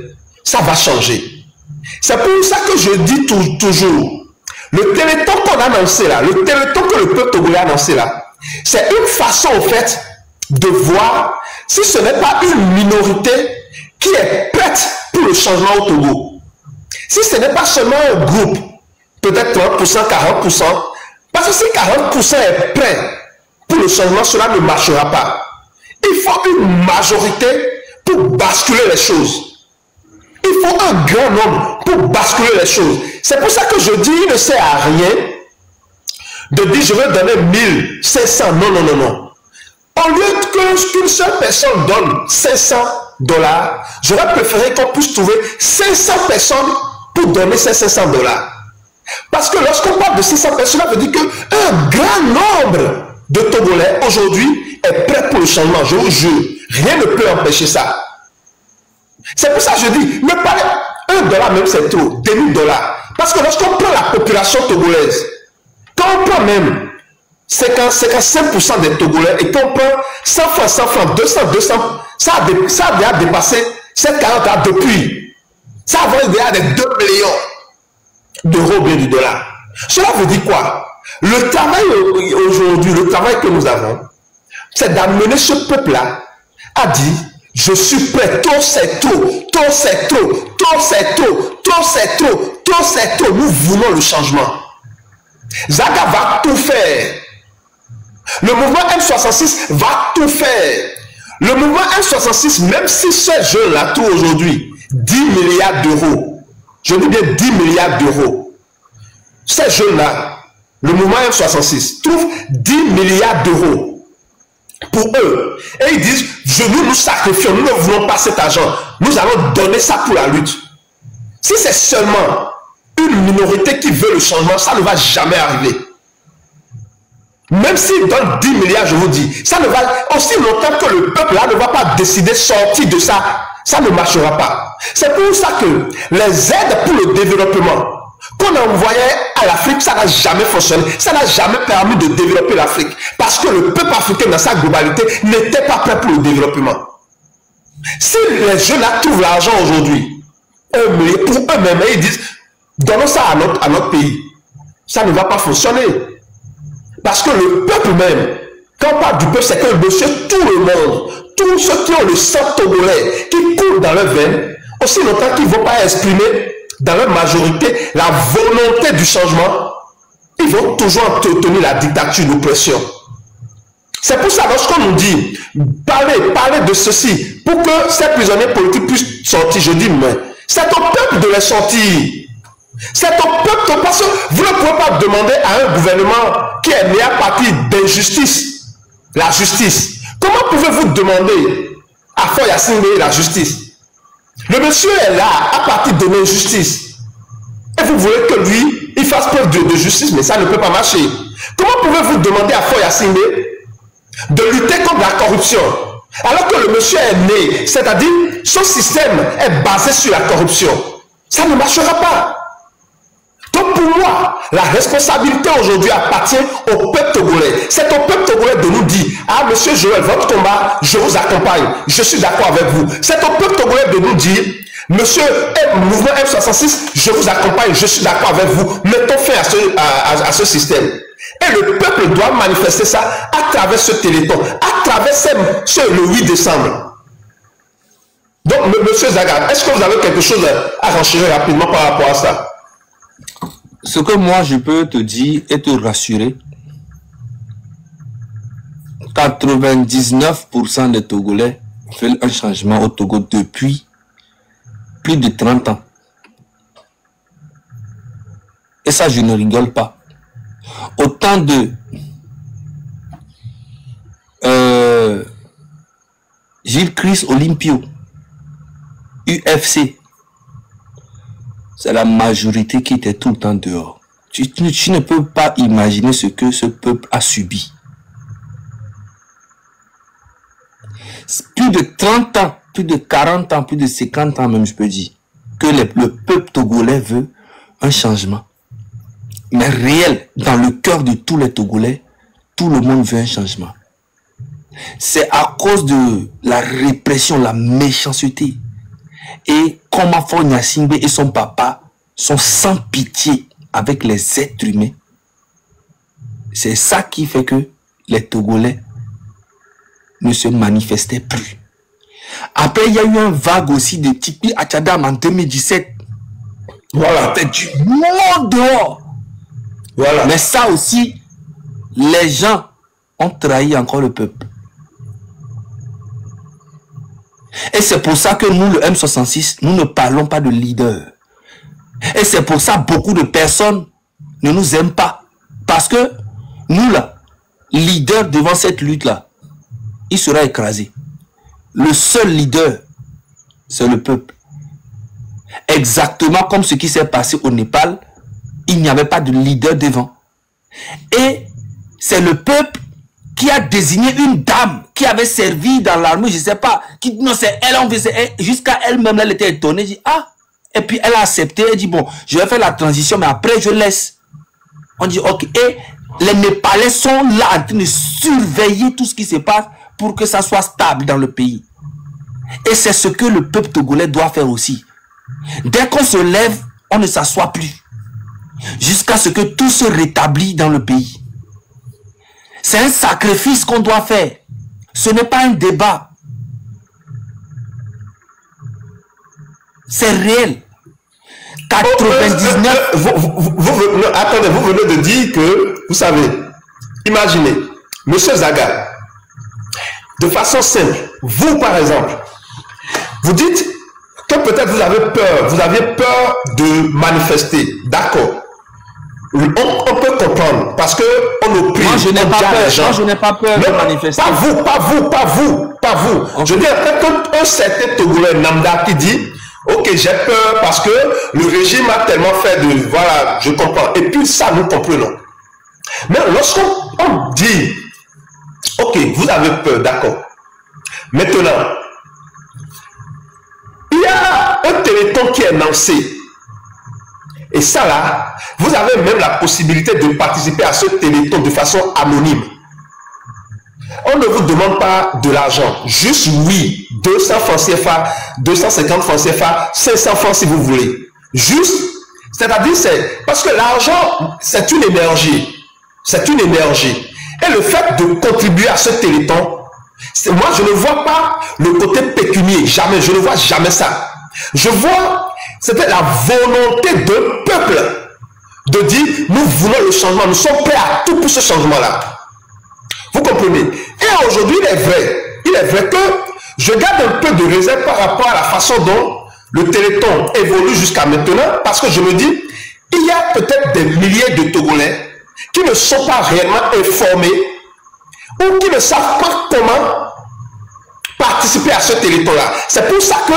ça va changer. C'est pour ça que je dis toujours, le téléthon qu'on a annoncé là, le téléthon que le peuple togolais a annoncé là, c'est une façon au fait de voir si ce n'est pas une minorité qui est prête pour le changement au Togo. Si ce n'est pas seulement un groupe, peut-être 30%, 40%, parce que si 40% est prêt pour le changement, cela ne marchera pas. Il faut une majorité pour basculer les choses. Il faut un grand nombre pour basculer les choses. C'est pour ça que je dis, il ne sert à rien de dire je vais donner 1500. Non, non, non, non. Au lieu qu'une seule personne donne $500, j'aurais préféré qu'on puisse trouver 500 personnes pour donner ces $500. Parce que lorsqu'on parle de 600 personnes, ça veut dire qu'un grand nombre de Togolais aujourd'hui est prêt pour le changement. Je vous jure, rien ne peut empêcher ça. C'est pour ça que je dis, ne parlez, $1 même c'est trop, $1000. Parce que lorsqu'on prend la population togolaise, quand on prend même 55% des Togolais et qu'on prend 100 francs, 200, ça a déjà dépassé cette 40 ans depuis. Ça a déjà des 2 millions d'euros bien du dollar. Cela veut dire quoi? Le travail aujourd'hui, le travail que nous avons, c'est d'amener ce peuple-là à dire, je suis prêt, tout c'est trop, tout c'est trop, tout c'est trop, tout c'est trop, tout c'est trop. Nous voulons le changement. Zaga va tout faire. Le mouvement M66 va tout faire. Le mouvement M66, même si ces jeunes-là trouvent aujourd'hui 10 milliards d'euros, je dis bien 10 milliards d'euros, ces jeunes-là, le mouvement M66 trouve 10 milliards d'euros pour eux. Et ils disent, nous sacrifions, nous ne voulons pas cet argent. Nous allons donner ça pour la lutte. Si c'est seulement une minorité qui veut le changement, ça ne va jamais arriver. Même s'ils donnent 10 milliards, je vous dis, ça ne va aussi longtemps que le peuple là ne va pas décider de sortir de ça. Ça ne marchera pas. C'est pour ça que les aides pour le développement qu'on envoyait à l'Afrique, ça n'a jamais fonctionné. Ça n'a jamais permis de développer l'Afrique. Parce que le peuple africain dans sa globalité n'était pas prêt pour le développement. Si les jeunes là trouvent l'argent aujourd'hui, pour eux-mêmes, ils disent, donnons ça à notre pays. Ça ne va pas fonctionner. Parce que le peuple même, quand on parle du peuple, c'est que monsieur tout le monde, tous ceux qui ont le sang togolais, qui coulent dans leur veine, aussi longtemps qu'ils ne vont pas exprimer dans leur majorité la volonté du changement, ils vont toujours entretenir la dictature, l'oppression. C'est pour ça, lorsqu'on nous dit, parlez de ceci, pour que ces prisonniers politiques puissent sortir, je dis, mais c'est au peuple de les sortir. C'est au peuple, parce que vous ne pouvez pas demander à un gouvernement qui est né à partir d'injustice, la justice. Comment pouvez-vous demander à Foy Assingbe la justice? Le monsieur est là à partir de l'injustice. Et vous voulez que lui, il fasse preuve de justice, mais ça ne peut pas marcher. Comment pouvez-vous demander à Foy Assingbe de lutter contre la corruption alors que le monsieur est né, c'est-à-dire son système est basé sur la corruption? Ça ne marchera pas. Donc pour moi, la responsabilité aujourd'hui appartient au peuple togolais. C'est au peuple togolais de nous dire, ah monsieur Joël, votre combat, je vous accompagne, je suis d'accord avec vous. C'est au peuple togolais de nous dire, monsieur mouvement M66, je vous accompagne, je suis d'accord avec vous. Mettons fin à ce système. Et le peuple doit manifester ça à travers ce téléthon, à travers le 8 décembre. Donc monsieur Zaga, est-ce que vous avez quelque chose à renchérir rapidement par rapport à ça? Ce que moi je peux te dire et te rassurer, 99% des Togolais font un changement au Togo depuis plus de 30 ans. Et ça, je ne rigole pas. Autant de Gilles Christ Olympio, UFC, c'est la majorité qui était tout le temps dehors. Tu ne peux pas imaginer ce que ce peuple a subi. Plus de 30 ans, plus de 40 ans, plus de 50 ans même, je peux dire, que le peuple togolais veut un changement. Mais réel, dans le cœur de tous les Togolais, tout le monde veut un changement. C'est à cause de la répression, la méchanceté. Et comment Foy Assingbe et son papa sont sans pitié avec les êtres humains. C'est ça qui fait que les Togolais ne se manifestaient plus. Après, il y a eu un vague aussi de Tipi Achadam en 2017. Voilà. C'était du monde dehors. Voilà. Mais ça aussi, les gens ont trahi encore le peuple. Et c'est pour ça que nous, le M66, nous ne parlons pas de leader. Et c'est pour ça que beaucoup de personnes ne nous aiment pas. Parce que nous, là, leader devant cette lutte-là, il sera écrasé. Le seul leader, c'est le peuple. Exactement comme ce qui s'est passé au Népal, il n'y avait pas de leader devant. Et c'est le peuple qui a désigné une dame qui avait servi dans l'armée, je ne sais pas, qui, non, c'est elle, jusqu'à elle-même, elle était étonnée, dit, ah, et puis elle a accepté, elle dit, bon, je vais faire la transition, mais après je laisse. On dit, ok, et les Népalais sont là en train de surveiller tout ce qui se passe pour que ça soit stable dans le pays. Et c'est ce que le peuple togolais doit faire aussi. Dès qu'on se lève, on ne s'assoit plus. Jusqu'à ce que tout se rétablit dans le pays. C'est un sacrifice qu'on doit faire. Ce n'est pas un débat. C'est réel. 99... attendez, vous venez de dire que, vous savez, imaginez, Monsieur Zaga, de façon simple, vous par exemple, vous dites que peut-être vous avez peur de manifester, d'accord. On peut comprendre, parce que on opprime. Moi, je n'ai pas peur. Moi, je n'ai pas peur de manifester. Pas vous. Okay. Je veux dire, quand un certain Togolais Namda qui dit, ok, j'ai peur parce que le régime a tellement fait de, voilà, je comprends. Et puis ça, nous comprenons. Mais lorsqu'on dit, ok, vous avez peur, d'accord. Maintenant, il y a un téléthon qui est lancé. Et ça là, vous avez même la possibilité de participer à ce téléthon de façon anonyme. On ne vous demande pas de l'argent. Juste oui, 200 francs CFA, 250 francs CFA, 500 francs si vous voulez. Juste, c'est-à-dire, c'est parce que l'argent, c'est une énergie. C'est une énergie. Et le fait de contribuer à ce téléthon, moi je ne vois pas le côté pécunier. Jamais, je ne vois jamais ça. Je vois, c'était la volonté d'un peuple de dire, nous voulons le changement, nous sommes prêts à tout pour ce changement-là. Vous comprenez? Et aujourd'hui, il est vrai que je garde un peu de réserve par rapport à la façon dont le téléthon évolue jusqu'à maintenant, parce que je me dis, il y a peut-être des milliers de Togolais qui ne sont pas réellement informés ou qui ne savent pas comment participer à ce téléthon-là. C'est pour ça que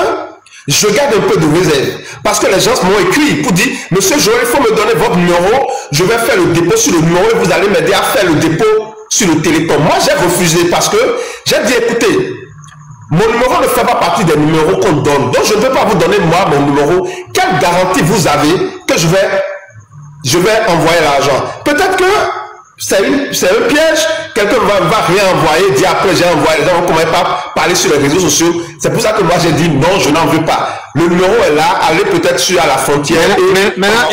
je garde un peu de réserve. Parce que les gens m'ont écrit pour dire, Monsieur Joël, il faut me donner votre numéro, je vais faire le dépôt sur le numéro et vous allez m'aider à faire le dépôt sur le téléthon. Moi, j'ai refusé parce que j'ai dit, écoutez, mon numéro ne fait pas partie des numéros qu'on donne. Donc, je ne peux pas vous donner, moi, mon numéro. Quelle garantie vous avez que je vais envoyer l'argent? Peut-être que c'est un piège. Quelqu'un va rien envoyer, dire après j'ai envoyé, les gens ne pourraient pas parler sur les réseaux sociaux. C'est pour ça que moi j'ai dit non, je n'en veux pas. Le numéro est là, allez peut-être sur à la frontière. Maintenant,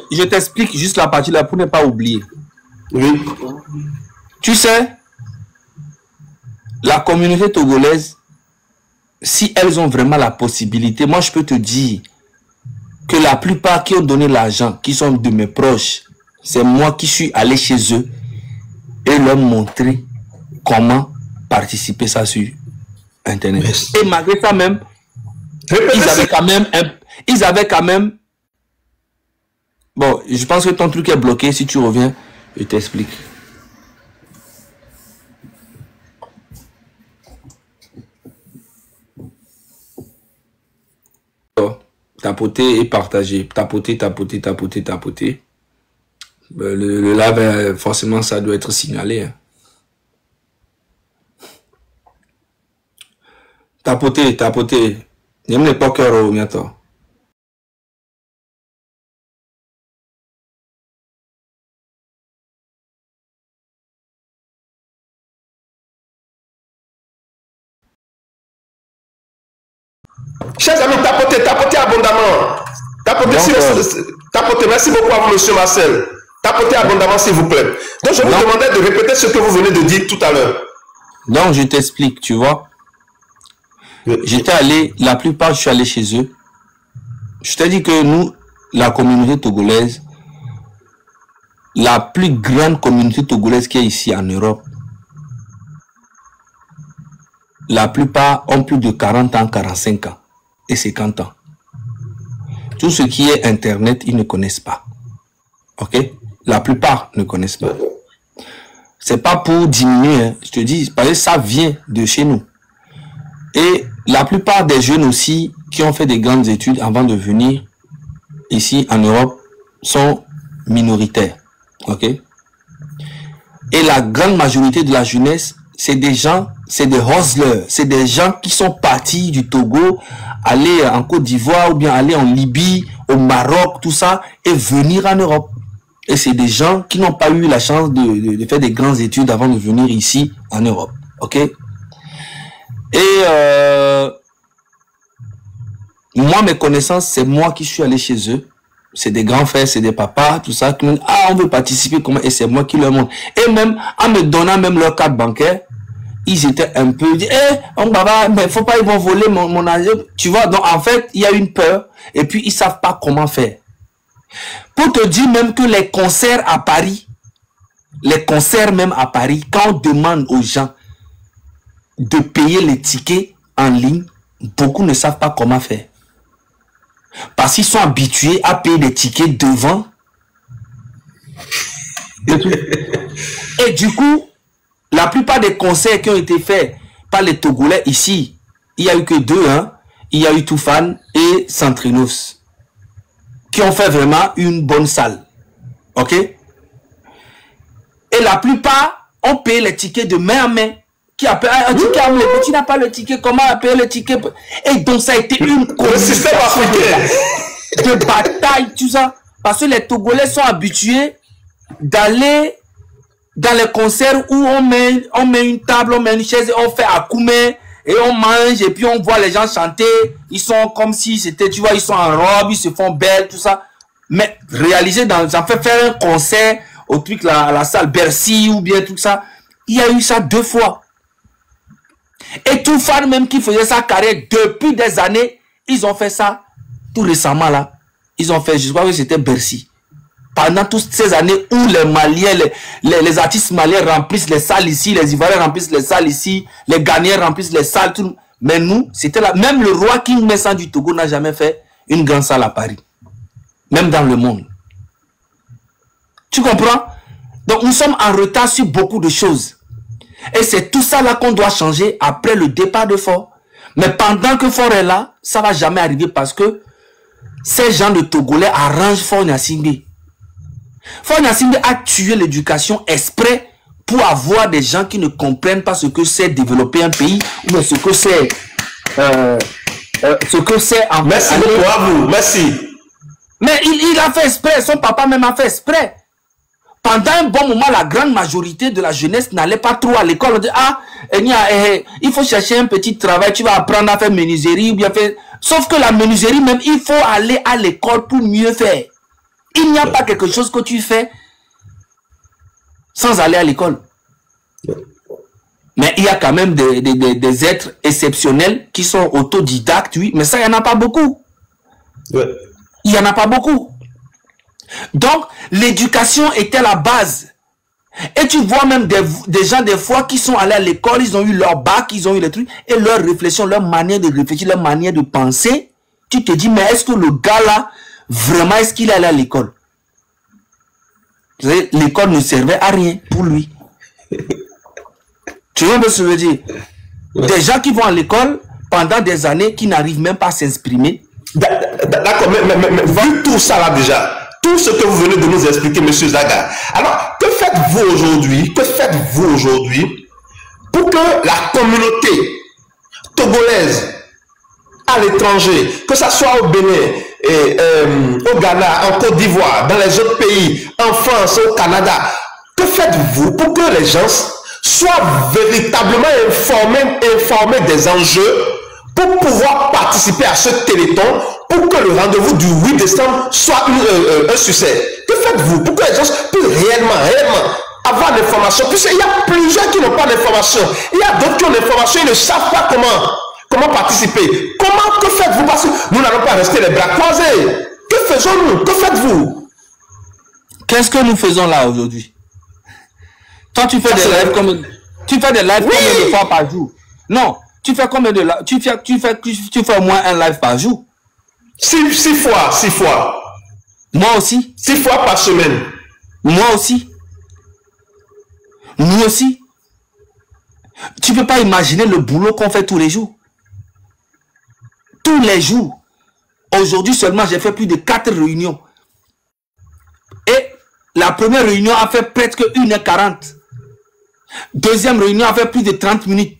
je t'explique juste la partie là pour ne pas oublier. Oui. Tu sais, la communauté togolaise, si elles ont vraiment la possibilité, moi je peux te dire que la plupart qui ont donné l'argent, qui sont de mes proches, c'est moi qui suis allé chez eux et leur montrer comment participer ça sur Internet. Yes. Et malgré ça même, ils avaient quand même... Bon, je pense que ton truc est bloqué. Si tu reviens, je t'explique. Tapoter et partager. Tapoter. Le live, forcément, ça doit être signalé. Hein. Tapoter. J'aime les pokers au bientôt. Chers amis, tapotez abondamment. Tapotez, merci beaucoup à vous, monsieur Marcel. Tapotez abondamment, s'il vous plaît. Donc, je vous demandais de répéter ce que vous venez de dire tout à l'heure. Donc, je t'explique, tu vois. J'étais allé, la plupart, je suis allé chez eux. Je t'ai dit que nous, la communauté togolaise, la plus grande communauté togolaise qui est ici en Europe, la plupart ont plus de 40 ans, 45 ans et 50 ans. Tout ce qui est Internet, ils ne connaissent pas. Ok? La plupart ne connaissent pas. C'est pas pour diminuer, hein. Je te dis, parce que ça vient de chez nous. Et la plupart des jeunes aussi qui ont fait des grandes études avant de venir ici en Europe sont minoritaires. Ok? Et la grande majorité de la jeunesse, c'est des gens, c'est des hustlers, c'est des gens qui sont partis du Togo, aller en Côte d'Ivoire ou bien aller en Libye, au Maroc, tout ça, et venir en Europe. Et c'est des gens qui n'ont pas eu la chance de faire des grandes études avant de venir ici en Europe. Ok? Et moi, mes connaissances, c'est moi qui suis allé chez eux. C'est des grands frères, c'est des papas, tout ça. Qui me disent, ah, on veut participer, comment? Et c'est moi qui leur montre. Et même, en me donnant même leur carte bancaire, ils étaient un peu, ils disent, on baba, mais faut pas, ils vont voler mon argent. Tu vois, donc en fait, il y a une peur, et puis ils savent pas comment faire. Pour te dire même que les concerts à Paris, quand on demande aux gens de payer les tickets en ligne, beaucoup ne savent pas comment faire. Parce qu'ils sont habitués à payer des tickets devant. Et du coup, la plupart des concerts qui ont été faits par les Togolais ici, il n'y a eu que deux, hein. Il y a eu Toufan et Centrinos, qui ont fait vraiment une bonne salle. Ok? Et la plupart ont payé les tickets de main en main. Qui a payé un ticket, tu n'as pas le ticket, comment payer le ticket? Et donc ça a été une système africain de bataille, tout ça. Parce que les Togolais sont habitués d'aller dans les concerts où on met une table, on met une chaise, et on fait Akoumé, et on mange, et puis on voit les gens chanter. Ils sont comme si c'était, tu vois, ils sont en robe, ils se font belles, tout ça. Mais réaliser j'en fais faire un concert au truc, la salle Bercy ou bien tout ça. Il y a eu ça 2 fois. Et tout fan même qui faisait sa carrière depuis des années, ils ont fait ça tout récemment là. Ils ont fait, je crois que c'était Bercy. Pendant toutes ces années où les Maliens, les artistes maliens remplissent les salles ici, les Ivoiriens remplissent les salles ici, les Ghanéens remplissent les salles, tout. Mais nous, c'était là. Même le roi King Messan du Togo n'a jamais fait une grande salle à Paris. Même dans le monde. Tu comprends? Donc nous sommes en retard sur beaucoup de choses. Et c'est tout ça là qu'on doit changer après le départ de Faure. Mais pendant que Faure est là, ça va jamais arriver parce que ces gens de Togolais arrangent Faure Gnassingbé. Faure Gnassingbé a tué l'éducation exprès pour avoir des gens qui ne comprennent pas ce que c'est développer un pays ou ce que c'est en merci beaucoup à vous, merci. Mais il a fait exprès, son papa même a fait exprès. Pendant un bon moment, la grande majorité de la jeunesse n'allait pas trop à l'école. On dit, ah, il faut chercher un petit travail, tu vas apprendre à faire menuiserie ou bien faire... Sauf que la menuiserie même, il faut aller à l'école pour mieux faire. Il n'y a pas quelque chose que tu fais sans aller à l'école. Mais il y a quand même des êtres exceptionnels qui sont autodidactes, oui, mais ça, il n'y en a pas beaucoup. Ouais. Il n'y en a pas beaucoup. Donc, l'éducation était la base. Et tu vois même des gens, des fois, qui sont allés à l'école, ils ont eu leur bac, ils ont eu les trucs, et leur réflexion, leur manière de réfléchir, leur manière de penser, tu te dis, mais est-ce que le gars-là, vraiment, est-ce qu'il est allé à l'école? L'école ne servait à rien pour lui. Tu vois ce que je veux dire? Des gens qui vont à l'école pendant des années, qui n'arrivent même pas à s'exprimer. D'accord, mais vu tout ça là déjà, tout ce que vous venez de nous expliquer, monsieur Zaga. Alors, que faites-vous aujourd'hui? Que faites-vous aujourd'hui pour que la communauté togolaise à l'étranger, que ce soit au Bénin, au Ghana, en Côte d'Ivoire, dans les autres pays, en France, au Canada, que faites-vous pour que les gens soient véritablement informés des enjeux pour pouvoir participer à ce téléthon, pour que le rendez-vous du 8 décembre soit un succès? Que faites-vous pour que les gens puissent réellement avoir l'information? Puisqu'il y a plusieurs qui n'ont pas d'information. Il y a d'autres qui ont l'information, ils ne savent pas comment participer. Que faites-vous? Parce que nous n'allons pas rester les bras croisés. Que faisons-nous? Que faites-vous? Qu'est-ce que nous faisons là aujourd'hui? Toi, tu fais des lives comme... Tu fais des lives combien de fois par jour? Non. Tu fais combien de lives? Tu fais au moins un live par jour? 6 fois. Moi aussi. 6 fois par semaine. Moi aussi. Nous aussi. Tu peux pas imaginer le boulot qu'on fait tous les jours. Tous les jours. Aujourd'hui seulement, j'ai fait plus de 4 réunions. Et la première réunion a fait presque 1h40. Deuxième réunion a fait plus de 30 minutes.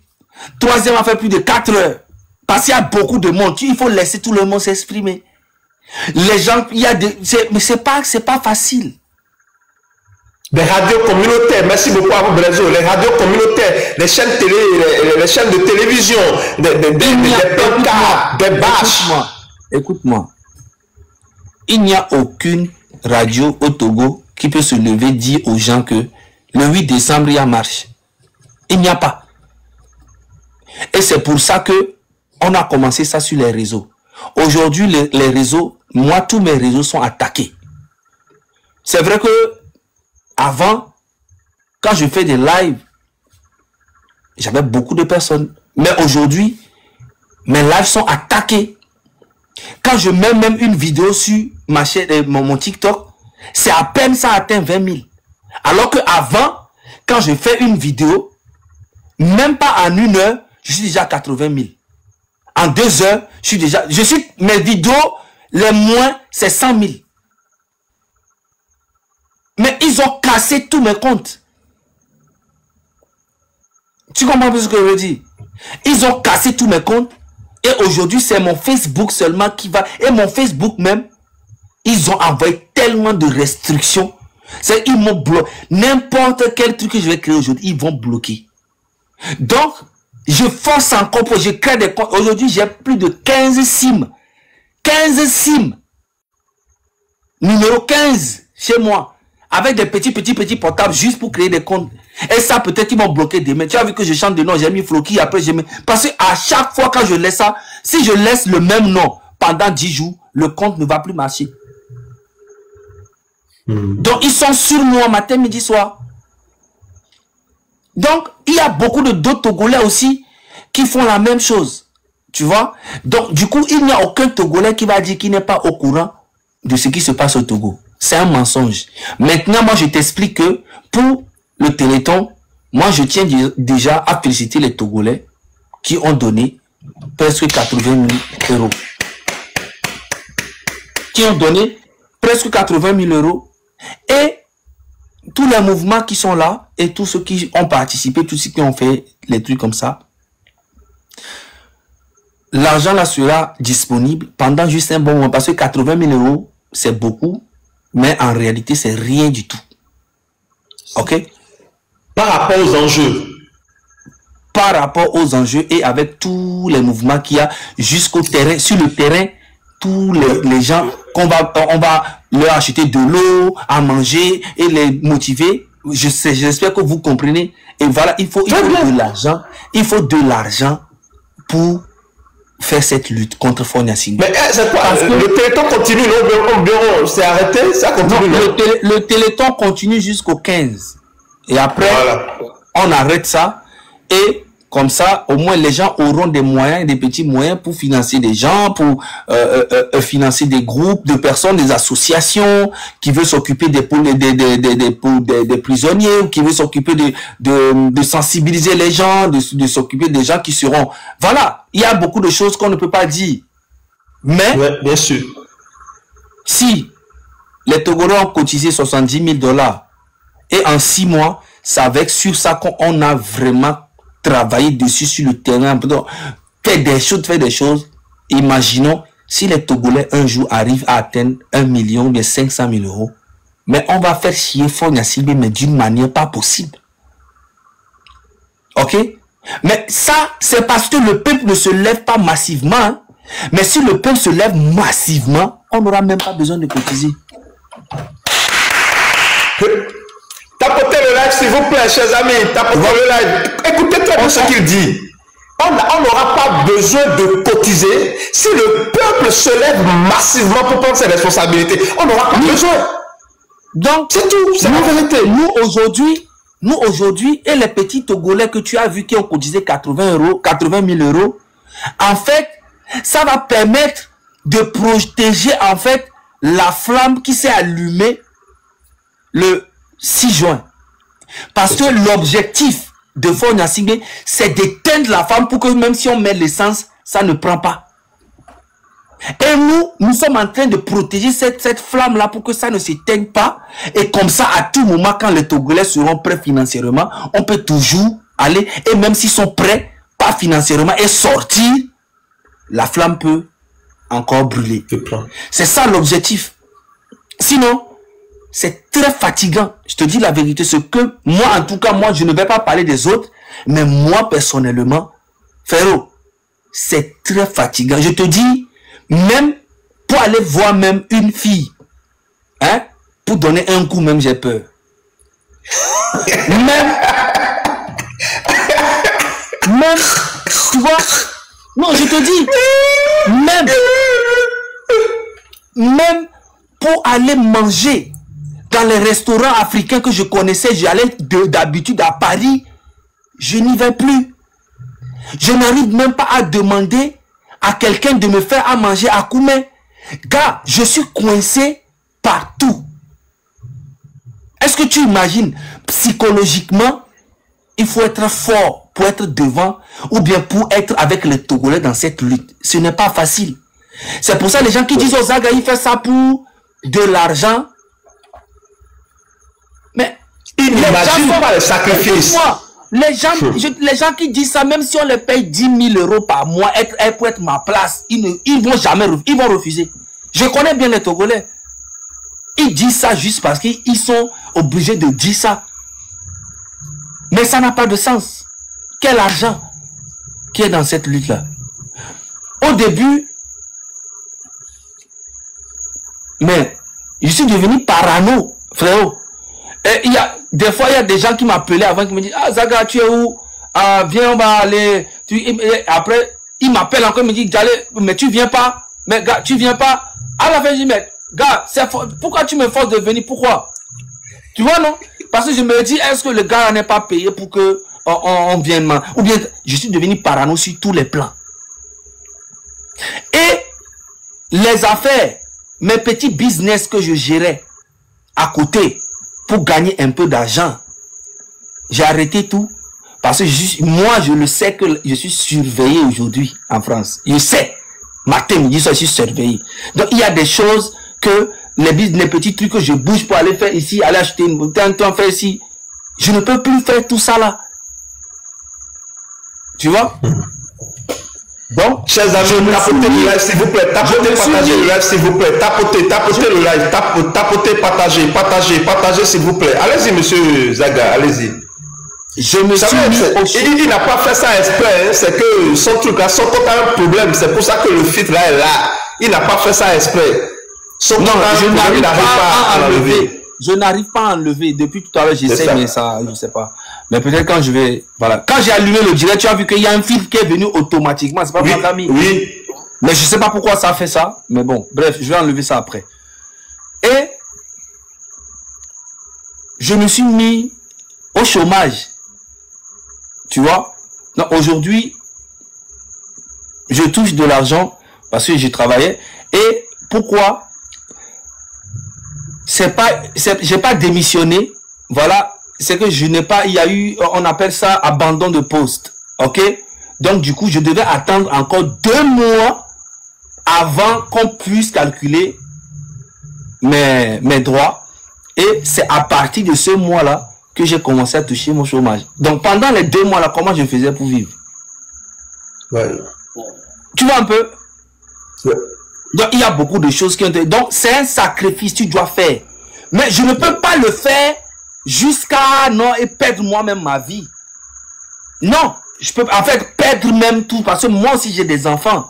Troisième a fait plus de 4 heures. Parce qu'il y a beaucoup de monde. Il faut laisser tout le monde s'exprimer. Les gens, il y a des... Mais c'est pas facile. Des radios communautaires, merci beaucoup à vous, Brésil. Les radios communautaires, les chaînes télé, les chaînes de télévision, des podcasts, des bâches. Écoute-moi. Il n'y a aucune radio au Togo qui peut se lever et dire aux gens que le 8 décembre, il y a marche. Il n'y a pas. Et c'est pour ça que on a commencé ça sur les réseaux. Aujourd'hui, les réseaux, moi, tous mes réseaux sont attaqués. C'est vrai que avant, quand je fais des lives, j'avais beaucoup de personnes. Mais aujourd'hui, mes lives sont attaqués. Quand je mets même une vidéo sur ma chaîne, mon TikTok, c'est à peine ça atteint 20 000. Alors qu'avant, quand je fais une vidéo, même pas en 1 heure, je suis déjà à 80 000. En 2 heures, mes vidéos, les moins, c'est 100 000. Mais ils ont cassé tous mes comptes. Tu comprends ce que je veux dire? Ils ont cassé tous mes comptes. Et aujourd'hui, c'est mon Facebook seulement qui va... Et mon Facebook même, ils ont envoyé tellement de restrictions. C'est ils m'ont bloqué. N'importe quel truc que je vais créer aujourd'hui, ils vont bloquer. Donc, je force encore pour... Je crée des comptes. Aujourd'hui, j'ai plus de 15 SIM. 15 SIM. Numéro 15 chez moi. Avec des petits portables juste pour créer des comptes. Et ça, peut-être qu'ils vont bloquer demain. Tu as vu que je chante des noms, j'ai mis Floki, après j'ai mis... Parce qu'à chaque fois quand je laisse ça, si je laisse le même nom pendant 10 jours, le compte ne va plus marcher. Donc, ils sont sur moi matin, midi, soir. Donc, il y a beaucoup d'autres Togolais aussi qui font la même chose. Tu vois? Donc, du coup, il n'y a aucun Togolais qui va dire qu'il n'est pas au courant de ce qui se passe au Togo. C'est un mensonge. Maintenant, moi, je t'explique que pour le Téléthon, moi, je tiens déjà à féliciter les Togolais qui ont donné presque 80 000 euros. Qui ont donné presque 80 000 euros. Et tous les mouvements qui sont là et tous ceux qui ont participé, tous ceux qui ont fait les trucs comme ça, l'argent là sera disponible pendant juste un bon moment. Parce que 80 000 euros, c'est beaucoup. Mais en réalité, c'est rien du tout. OK? Par rapport aux enjeux. Par rapport aux enjeux et avec tous les mouvements qu'il y a jusqu'au terrain. Sur le terrain, tous les gens, on va leur acheter de l'eau, à manger et les motiver. J'espère que vous comprenez. Et voilà, il faut de l'argent. Il faut de l'argent pour faire cette lutte contre Fonia Singh. Mais c'est quoi? Le Téléthon continue, c'est arrêté, ça continue. Non, le Téléthon continue jusqu'au 15. Et après, voilà, on arrête ça. Et comme ça, au moins, les gens auront des moyens, des petits moyens pour financer des gens, pour financer des groupes de personnes, des associations qui veulent s'occuper des prisonniers, ou qui veulent s'occuper de sensibiliser les gens, de s'occuper des gens qui seront... Voilà, il y a beaucoup de choses qu'on ne peut pas dire. Mais, ouais, bien sûr, si les Togolais ont cotisé 70 000 $, et en 6 mois, c'est avec sur ça qu'on a vraiment travaillé dessus sur le terrain, faire des choses. Imaginons si les Togolais un jour arrivent à atteindre 1 million ou 500 000 euros, mais on va faire chier Fonia Singh, mais d'une manière pas possible. Ok? Mais ça, c'est parce que le peuple ne se lève pas massivement. Hein? Mais si le peuple se lève massivement, on n'aura même pas besoin de cotiser. Tapotez le live, s'il vous plaît, chers amis. Tapotez le live. Écoutez très bien ce qu'il dit. On n'aura pas besoin de cotiser si le peuple se lève massivement pour prendre ses responsabilités. On n'aura pas besoin. Donc, c'est tout. C'est la vérité. Nous, aujourd'hui, et les petits Togolais que tu as vu qui ont cotisé 80 000 euros, en fait, ça va permettre de protéger, en fait, la flamme qui s'est allumée le 6 juin. Parce que l'objectif de Fonia Singh, c'est d'éteindre la femme pour que même si on met l'essence, ça ne prend pas. Et nous sommes en train de protéger cette flamme-là pour que ça ne s'éteigne pas. Et comme ça, à tout moment, quand les Togolais seront prêts financièrement, on peut toujours aller. Et même s'ils sont prêts, pas financièrement, et sortir, la flamme peut encore brûler. C'est ça l'objectif. Sinon, c'est très fatigant. Je te dis la vérité, ce que moi, en tout cas, moi, je ne vais pas parler des autres, mais moi, personnellement, frérot, c'est très fatigant. Je te dis, même pour aller voir même une fille, hein, pour donner un coup, même j'ai peur. même, tu vois, non, je te dis, même pour aller manger dans les restaurants africains que je connaissais, j'allais d'habitude à Paris, je n'y vais plus. Je n'arrive même pas à demander à quelqu'un de me faire à manger à Koumé. Gars, je suis coincé partout. Est-ce que tu imagines, psychologiquement, il faut être fort pour être devant ou bien pour être avec les Togolais dans cette lutte. Ce n'est pas facile. C'est pour ça les gens qui disent aux Zaga, il fait ça pour de l'argent. Mais ils n'imaginent pas le sacrifice. Les gens qui disent ça, même si on les paye 10 000 euros par mois, pour être ma place, ils vont jamais, ils vont refuser. Je connais bien les Togolais. Ils disent ça juste parce qu'ils sont obligés de dire ça. Mais ça n'a pas de sens. Quel argent qui est dans cette lutte-là? Au début, mais je suis devenu parano, frérot. Et des fois, il y a des gens qui m'appelaient avant, qui me disent, ah, Zaga, tu es où? Ah, viens, on va aller. Et après, ils m'appellent encore, ils me disent, mais tu viens pas? Mais gars, tu viens pas? À la fin, je dis, mais gars, pourquoi tu me forces de venir? Pourquoi? Tu vois, non? Parce que je me dis, est-ce que le gars n'est pas payé pour que on vienne? Ou bien, je suis devenu parano sur tous les plans. Et les affaires, mes petits business que je gérais à côté, pour gagner un peu d'argent, j'ai arrêté tout. Parce que moi, je le sais que je suis surveillé aujourd'hui en France. Je sais. Matin, midi, je suis surveillé. Donc, il y a des choses que les petits trucs que je bouge pour aller faire ici, aller acheter une bouteille, faire ici. Je ne peux plus faire tout ça là. Tu vois? Bon, chers amis, tapotez le live s'il vous plaît, tapotez, partagez le live s'il vous plaît, tapotez le live, tapotez, partagez s'il vous plaît. Allez-y monsieur Zaga, allez-y. Il n'a pas fait ça exprès, hein, c'est que son truc là, son compte a un problème, c'est pour ça que le filtre là est là. Il n'a pas fait ça exprès. Son compte a un problème, il n'arrive pas à enlever. Je n'arrive pas à enlever. Depuis tout à l'heure, j'essaie, mais ça, je ne sais pas. Mais peut-être quand je vais... Voilà. Quand j'ai allumé le direct, tu as vu qu'il y a un filtre qui est venu automatiquement. C'est pas mon ami. Oui. Mais je ne sais pas pourquoi ça a fait ça. Mais bon, bref, je vais enlever ça après. Et je me suis mis au chômage. Tu vois? Aujourd'hui, je touche de l'argent parce que je travaillais. Et pourquoi? J'ai pas démissionné. Voilà. C'est que je n'ai pas, il y a eu, on appelle ça abandon de poste. Ok? Donc, du coup, je devais attendre encore 2 mois avant qu'on puisse calculer mes droits. Et c'est à partir de ce mois-là que j'ai commencé à toucher mon chômage. Donc, pendant les 2 mois-là, comment je faisais pour vivre? Ouais. Tu vois un peu? Ouais. Donc, il y a beaucoup de choses qui ont été... Donc, c'est un sacrifice que tu dois faire. Mais je ne peux pas le faire jusqu'à... Non, et perdre moi-même ma vie. Non, je peux en fait perdre même tout. Parce que moi aussi, j'ai des enfants.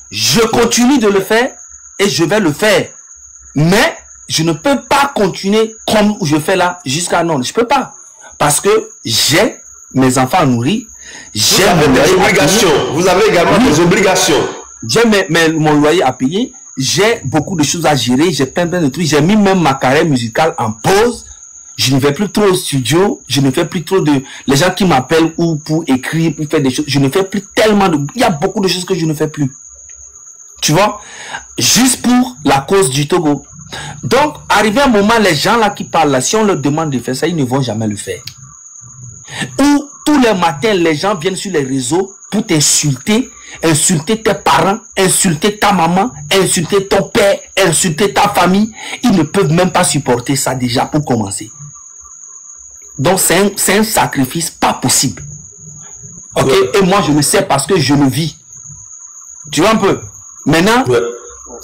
Je continue de le faire et je vais le faire. Mais je ne peux pas continuer comme je fais là jusqu'à... Non, je peux pas. Parce que j'ai mes enfants à nourrir. Vous avez des obligations. Vous avez également des obligations. J'ai mon loyer à payer, j'ai beaucoup de choses à gérer, j'ai plein de trucs, j'ai mis même ma carrière musicale en pause, je ne vais plus trop au studio, je ne fais plus trop de... Les gens qui m'appellent ou pour écrire, pour faire des choses, je ne fais plus tellement de... Il y a beaucoup de choses que je ne fais plus. Tu vois? Juste pour la cause du Togo. Donc, arrivé un moment, les gens là qui parlent là, si on leur demande de faire ça, ils ne vont jamais le faire. Ou tous les matins, les gens viennent sur les réseaux pour t'insulter insulter tes parents, insulter ta maman, insulter ton père, insulter ta famille. Ils ne peuvent même pas supporter ça déjà pour commencer. Donc c'est un sacrifice pas possible. Ok, ouais. Et moi je le sais parce que je le vis. Tu vois un peu. Maintenant, ouais.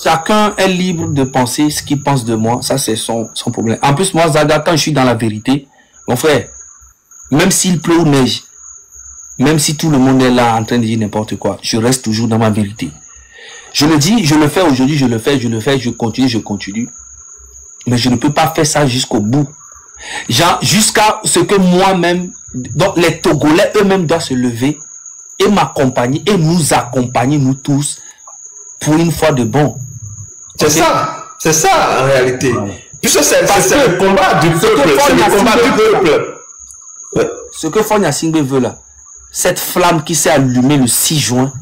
Chacun est libre de penser ce qu'il pense de moi. Ça c'est son problème. En plus moi Zaga, quand je suis dans la vérité, mon frère, même s'il pleut ou neige, même si tout le monde est là en train de dire n'importe quoi, je reste toujours dans ma vérité. Je le dis, je le fais aujourd'hui, je le fais, je continue. Mais je ne peux pas faire ça jusqu'au bout. Jusqu'à ce que moi-même, donc les Togolais eux-mêmes doivent se lever et m'accompagner et nous accompagner, nous tous, pour une fois de bon. C'est ça en réalité. Puisque c'est le combat du peuple. C'est le combat du peuple. Ouais. Ce que Fonya Singbe veut là, cette flamme qui s'est allumée le 6 juin,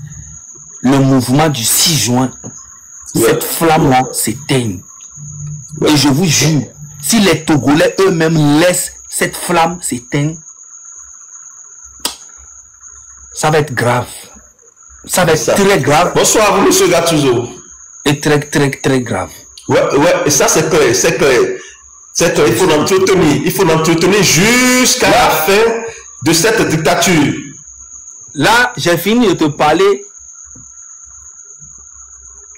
le mouvement du 6 juin, ouais. Cette flamme-là s'éteigne. Ouais. Et je vous jure, si les Togolais eux-mêmes laissent cette flamme s'éteindre, ça va être grave. Ça va être très grave. Bonsoir, monsieur Gattuso. Et très, très, très grave. Ouais, et ça c'est clair, c'est clair. Il faut l'entretenir jusqu'à la fin de cette dictature. Là, j'ai fini de te parler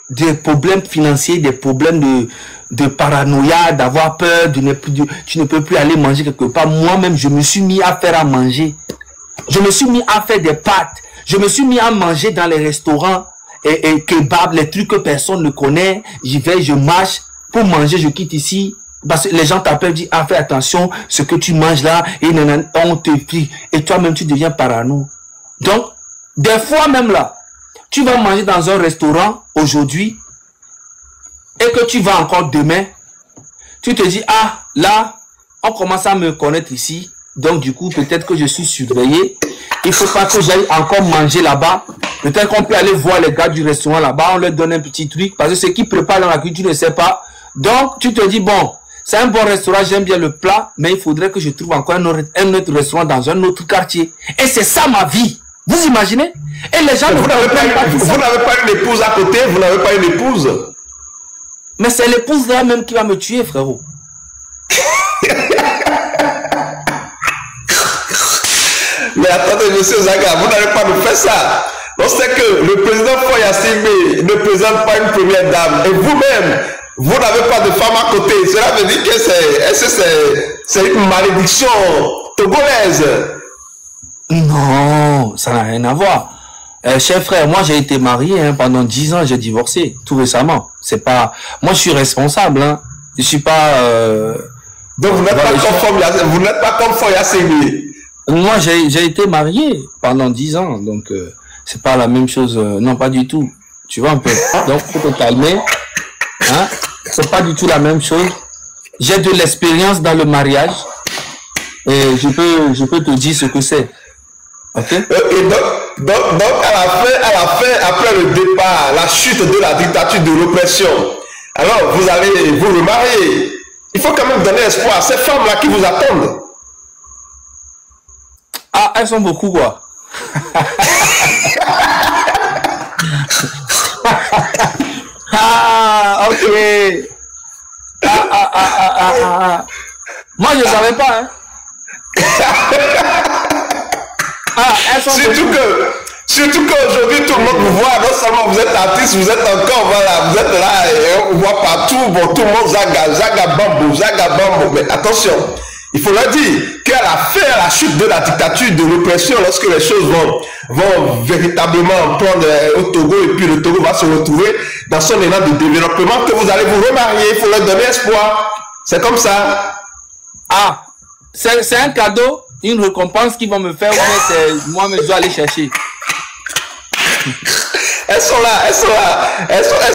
des problèmes financiers, des problèmes de paranoïa, d'avoir peur, tu ne peux plus aller manger quelque part. Moi-même, je me suis mis à faire à manger. Je me suis mis à faire des pâtes. Je me suis mis à manger dans les restaurants et kebab, les trucs que personne ne connaît. J'y vais, je marche pour manger, je quitte ici. Parce que les gens t'appellent, disent, ah, fais attention, ce que tu manges là, et on te prie. Et toi-même, tu deviens parano. Donc, des fois même là, tu vas manger dans un restaurant aujourd'hui, et que tu vas encore demain, tu te dis, ah, là, on commence à me connaître ici, donc du coup, peut-être que je suis surveillé, il faut pas que j'aille encore manger là-bas, peut-être qu'on peut aller voir les gars du restaurant là-bas, on leur donne un petit truc, parce que ce qu'ils préparent dans la cuisine, tu ne sais pas, donc tu te dis, bon, c'est un bon restaurant, j'aime bien le plat, mais il faudrait que je trouve encore un autre restaurant dans un autre quartier. Et c'est ça ma vie. Vous imaginez? Et les gens... Vous n'avez pas une épouse à côté, vous n'avez pas une épouse. Mais c'est l'épouse là même qui va me tuer, frérot. Mais attendez, monsieur Zaga, vous n'allez pas nous faire ça. On sait que le président Fonya Singbe ne présente pas une première dame. Et vous-même, vous n'avez pas de femme à côté. Cela veut dire que c'est une malédiction togolaise. Non, ça n'a rien à voir. Cher frère, moi j'ai été marié pendant 10 ans, j'ai divorcé tout récemment. C'est pas, moi je suis responsable. Hein. Je suis pas. Donc vous n'êtes pas comme Fonya Singbe. Moi j'ai été marié pendant 10 ans, donc c'est pas la même chose. Non, pas du tout. Tu vois un peu. Donc faut te calmer. Hein? C'est pas du tout la même chose. J'ai de l'expérience dans le mariage et je peux te dire ce que c'est. Ok? Et donc à la fin, après le départ, la chute de la dictature de l'oppression, alors vous allez vous remarier. Il faut quand même donner espoir à ces femmes-là qui vous attendent. Ah, elles sont beaucoup quoi. Ah, ok. Moi, je ne savais pas. Hein. Elles sont surtout qu'aujourd'hui, tout le monde vous voit. Non seulement vous êtes artiste, vous êtes encore, voilà, vous êtes là et on vous voit partout. Bon, tout le monde zaga bambo. Mais attention, il faut leur dire qu'à la fin, à la chute de la dictature, de l'oppression, lorsque les choses vont véritablement prendre au Togo et puis le Togo va se retrouver dans son élan de développement, que vous allez vous remarier, il faut leur donner espoir. C'est comme ça. Ah, c'est un cadeau, une récompense qu'ils vont me faire, moi, je dois aller chercher. Elles sont